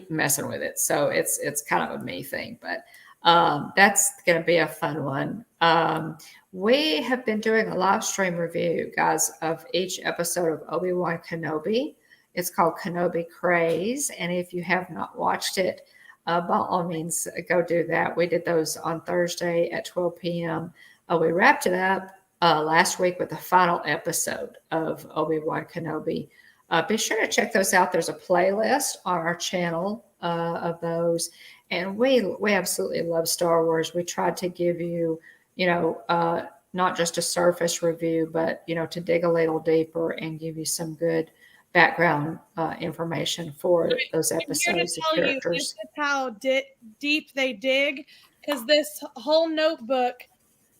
messing with it. So it's kind of a me thing, but that's going to be a fun one. We have been doing a live stream review, guys, of each episode of Obi-Wan Kenobi. It's called Kenobi Craze, and if you have not watched it, by all means, go do that. We did those on Thursday at 12 p.m. We wrapped it up last week with the final episode of Obi-Wan Kenobi. Be sure to check those out. There's a playlist on our channel of those. And we absolutely love Star Wars. We tried to give you, not just a surface review, but, to dig a little deeper and give you some good background information for those episodes of characters. This is how deep they dig, because this whole notebook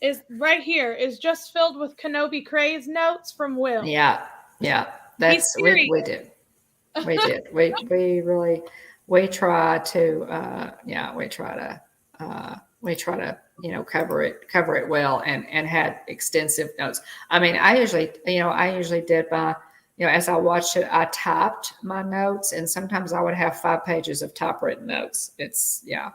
is right here is just filled with Kenobi Craze notes from Will. Yeah. That's we did. We try to cover it well and had extensive notes. I mean, I usually did as I watched it, I typed my notes, and sometimes I would have 5 pages of typewritten notes.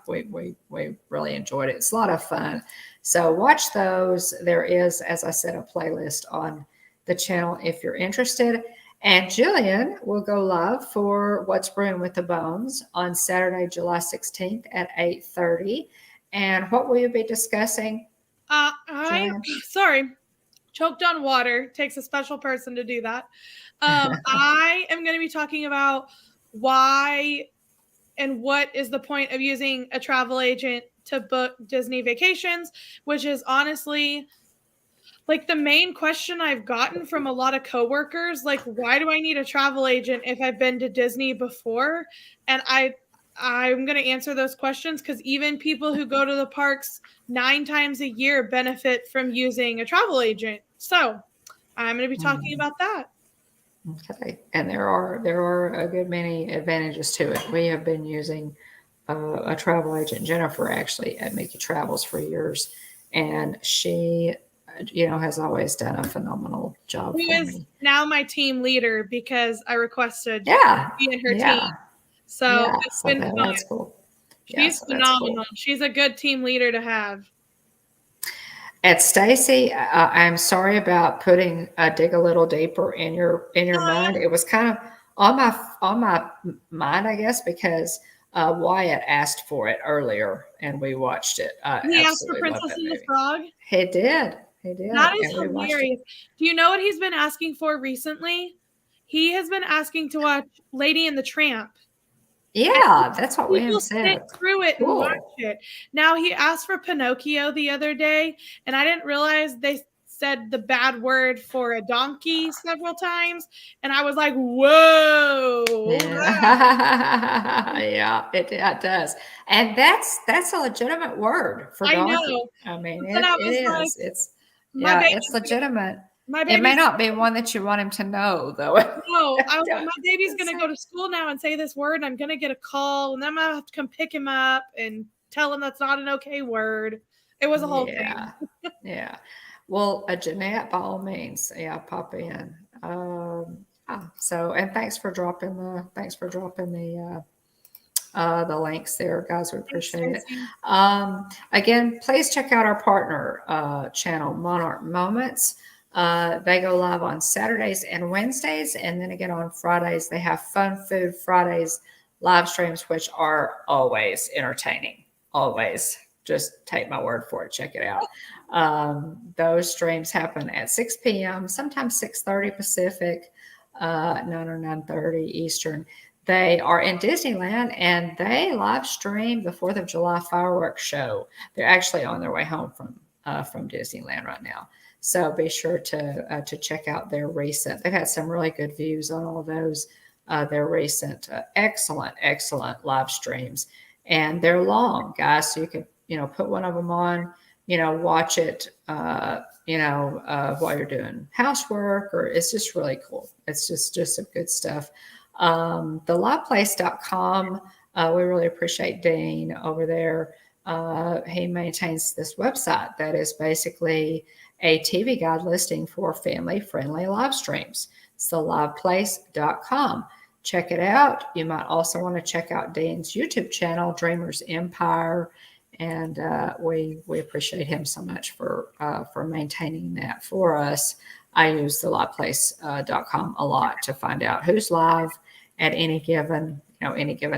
We really enjoyed it. It's a lot of fun. So watch those. There is, as I said, a playlist on the channel if you're interested. And Jillian will go live for What's Brewing with the Bones on Saturday, July 16th at 8:30. And what will you be discussing? Jillian? Sorry, choked on water. Takes a special person to do that. I am going to be talking about why and what is the point of using a travel agent to book Disney vacations, which is honestly like the main question I've gotten from a lot of coworkers, like, why do I need a travel agent if I've been to Disney before? And I'm going to answer those questions because even people who go to the parks 9 times a year benefit from using a travel agent. So I'm going to be talking about that. Okay, and there are a good many advantages to it. We have been using a travel agent, Jennifer, actually at Mickey Travels for years, and she, has always done a phenomenal job Who for is me. now my team leader because I requested Yeah, to be in her team. yeah, So yeah. it's So been fun. that's cool. Yeah, She's so that's phenomenal. cool. She's a good team leader to have. At Stacy, I'm sorry about putting dig a little deeper in your mind. It was kind of on my mind, I guess, because Wyatt asked for it earlier, and we watched it. I He asked for absolutely love Princess that and the movie. Frog. He did, That is and we watched it. hilarious. Do you know what he's been asking for recently? He has been asking to watch Lady and the Tramp. Yeah, that's what we He have will sit said. through it and watch Cool. it. Now he asked for Pinocchio the other day, and I didn't realize they said the bad word for a donkey several times, and I was like, "Whoa!" Yeah, yeah, it does, and that's a legitimate word for I donkey. know. I mean, But then I it was like, is. It's "My yeah, it's baby's gonna, legitimate. my It may baby's not be one that you want him to know, though. no." I was like, Don't "My baby's gonna say- go to school now and say this word, and I'm gonna get a call, and then I'm gonna have to come pick him up and tell him that's not an okay word." It was a whole thing. Yeah, yeah. Well, Jeanette, by all means, yeah, pop in. So, and thanks for dropping the links there, guys. We Thanks, appreciate it. Stacey. Again, please check out our partner channel, Monarch Moments. They go live on Saturdays and Wednesdays, and then again on Fridays. They have Fun Food Fridays live streams, which are always entertaining. Always. Just take my word for it. Check it out. Those streams happen at 6 p.m., sometimes 6:30 Pacific, 9 or 9:30 Eastern. They are in Disneyland and they live stream the 4th of July fireworks show. They're actually on their way home from Disneyland right now. So be sure to check out their recent. They've had some really good views on all those. Their recent excellent live streams, and they're long, guys. So you can put one of them on, watch it, while you're doing housework, or it's just really cool. It's just some good stuff. TheLivePlace.com. We really appreciate Dean over there. He maintains this website that is basically a TV guide listing for family-friendly live streams. It's theliveplace.com. Check it out. You might also want to check out Dean's YouTube channel, Dreamers Empire, and we appreciate him so much for maintaining that for us. I use theliveplace.com a lot to find out who's live at any given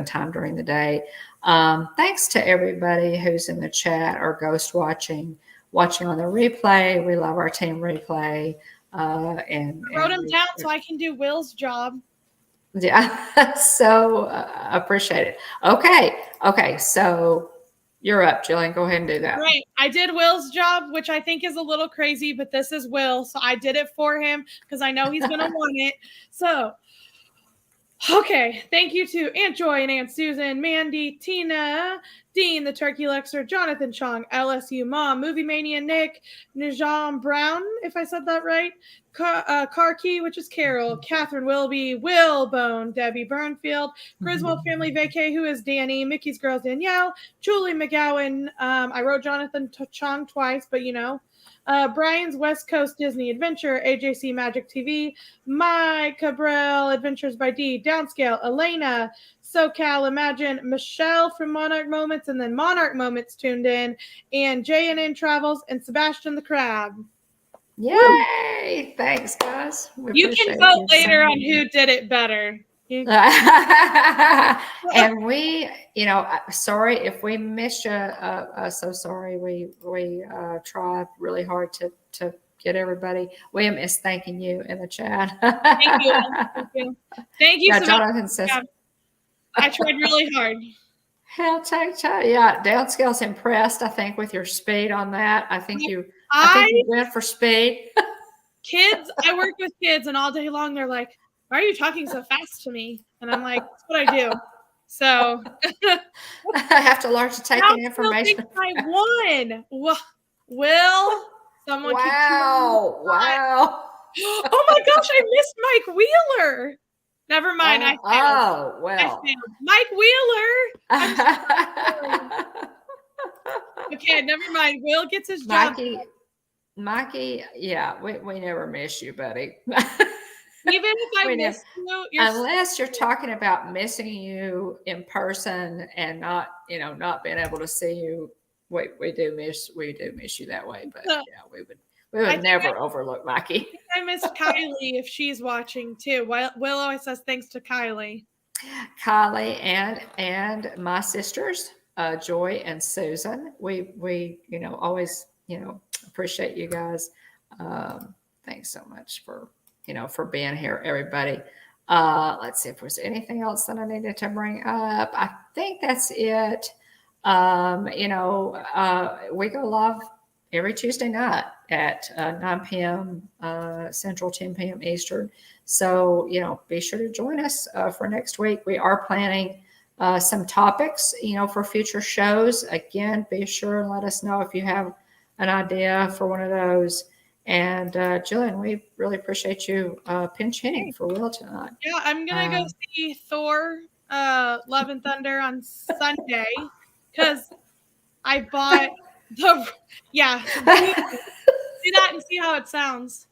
time during the day. Thanks to everybody who's in the chat or ghost watching on the replay. We love our team replay. And I wrote them down so I can do Will's job. Yeah, so appreciate it. Okay, so you're up, Jillian. Go ahead and do that. Right. I did Will's job, which I think is a little crazy, but this is Will. So I did it for him because I know he's going to want it. So, okay. Thank you to Aunt Joy and Aunt Susan, Mandy, Tina, Dean, the Turkey Lexer, Jonathan Chong, LSU Mom, Movie Mania Nick, Najam Brown, if I said that right, Karki, which is Carol, Catherine Wilby, Will Bone, Debbie Burnfield, Griswold Family Vacay, who is Danny, Mickey's Girls Danielle, Julie McGowan. I wrote Jonathan Chong twice, but Brian's West Coast Disney Adventure, AJC Magic TV, Mike Cabral, Adventures by D, Downscale, Elena, SoCal Imagine, Michelle from Monarch Moments, and then Monarch Moments tuned in, and JNN Travels, and Sebastian the Crab. Yay! Thanks, guys. You can vote later on who did it better. You- And we, sorry if we missed you. So sorry. We tried really hard to get everybody. William is thanking you in the chat. Thank you. Thank you. Thank you Yeah, so much. Jonathan says, I tried really hard. hell, yeah, Downscale's impressed, I think, with your speed on that. I think you went for speed. Kids, I work with kids, and all day long they're like, "Why are you talking so fast to me?" And I'm like, "That's what I do." So I have to learn to take in information. I won. Will someone? Wow! Oh my gosh, I missed Mike Wheeler. Never mind. I failed. Oh well. I failed. Mike Wheeler. Okay, never mind. Will gets his job. Mikey, yeah, we never miss you, buddy. Even if I miss you, unless you're talking about missing you in person and not being able to see you, we do miss you that way. But yeah, we would never overlook Mikey. I missed Kylie if she's watching too. Will always says thanks to Kylie. Kylie and my sisters, Joy and Susan. We always appreciate you guys. Thanks so much for being here, everybody. Let's see if there's anything else that I needed to bring up. I think that's it. We go live every Tuesday night at 9 p.m. Central, 10 p.m. Eastern. So, be sure to join us for next week. We are planning some topics, for future shows. Again, be sure and let us know if you have an idea for one of those. And Jillian, we really appreciate you pinch hitting for Will tonight. Yeah, I'm gonna go see Thor, Love and Thunder on Sunday because I bought the see that and see how it sounds.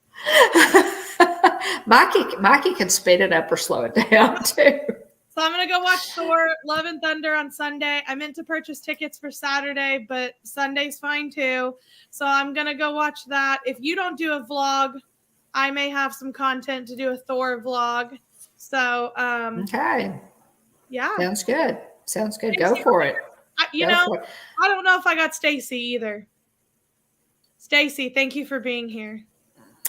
Mikey can speed it up or slow it down too. So I'm gonna go watch Thor, Love and Thunder on Sunday. I meant to purchase tickets for Saturday, but Sunday's fine too. So I'm gonna go watch that. If you don't do a vlog, I may have some content to do a Thor vlog. So okay, yeah, sounds good. Go for it. I don't know if I got Stacy either. Stacy, thank you for being here.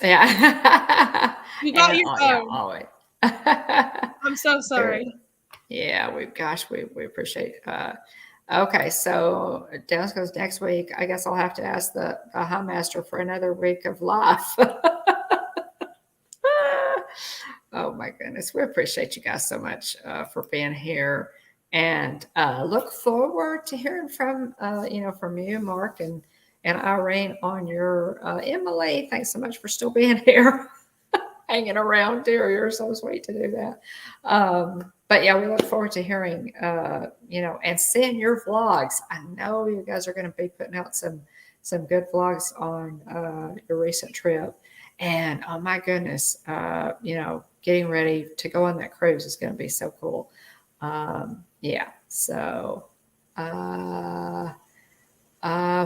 Yeah, you got your phone. Yeah, always. I'm so sorry. Yeah, we appreciate. Okay, so Dallas goes next week. I guess I'll have to ask the High Master for another week of life. Oh my goodness, we appreciate you guys so much for being here, and look forward to hearing from from you, Mark, and Irene on your Emily. Thanks so much for still being here, hanging around, dear. You're so sweet to do that. But yeah, we look forward to hearing, and seeing your vlogs. I know you guys are going to be putting out some good vlogs on your recent trip. And oh my goodness, getting ready to go on that cruise is going to be so cool. Yeah. So,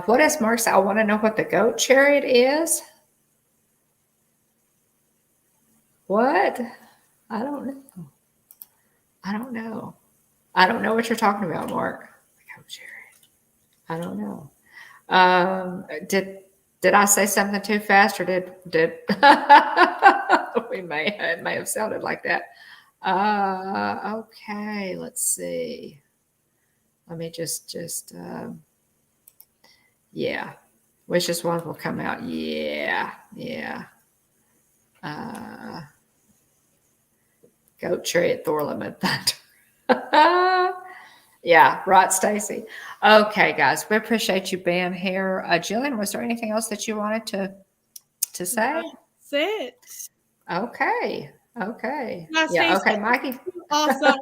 what is Mark's? I want to know what the goat chariot is. What? I don't know. I don't know what you're talking about, Mark. The goat chariot. I don't know. Did I say something too fast, or did it may have sounded like that? Okay, let's see. Let me just yeah. Which is one will come out? Yeah. Goat chariot, Thor, Love and Thunder. Yeah, right, Stacy. Okay, guys, we appreciate you being here. Jillian, was there anything else that you wanted to say? That's it. Okay. Yeah, Yeah, okay, Mikey. Awesome.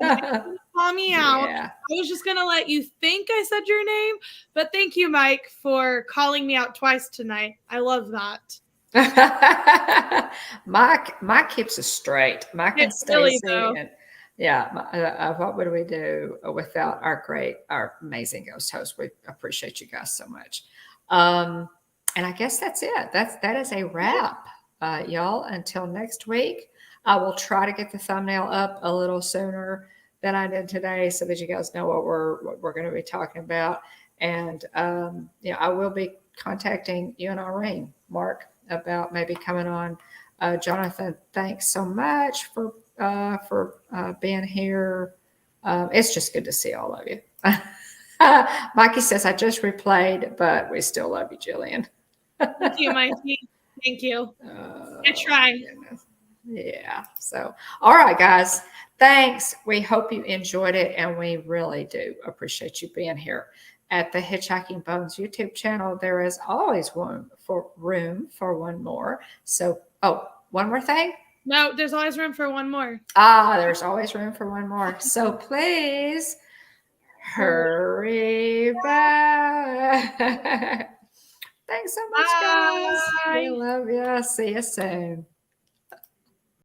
Call me out. Yeah. I was just gonna let you think I said your name, but thank you, Mike, for calling me out twice tonight. I love that. Mike keeps us straight. Mike and Stacy, and what would we do without our amazing ghost host? We appreciate you guys so much. And I guess that's it. That is a wrap, y'all. Until next week. I will try to get the thumbnail up a little sooner than I did today so that you guys know what we're going to be talking about. And I will be contacting you and Irene, Mark, about maybe coming on. Jonathan, thanks so much for being here. It's just good to see all of you. Mikey says, I just replayed, but we still love you, Jillian. Thank you, Mikey. Thank you. I try. Goodness. Yeah. So, all right, guys. Thanks. We hope you enjoyed it, and we really do appreciate you being here at the Hitchhiking Bones YouTube channel. There is always room for one more. So, one more thing. No, there's always room for one more. There's always room for one more. So please hurry back. Thanks so much, guys. Bye. We love you. See you soon.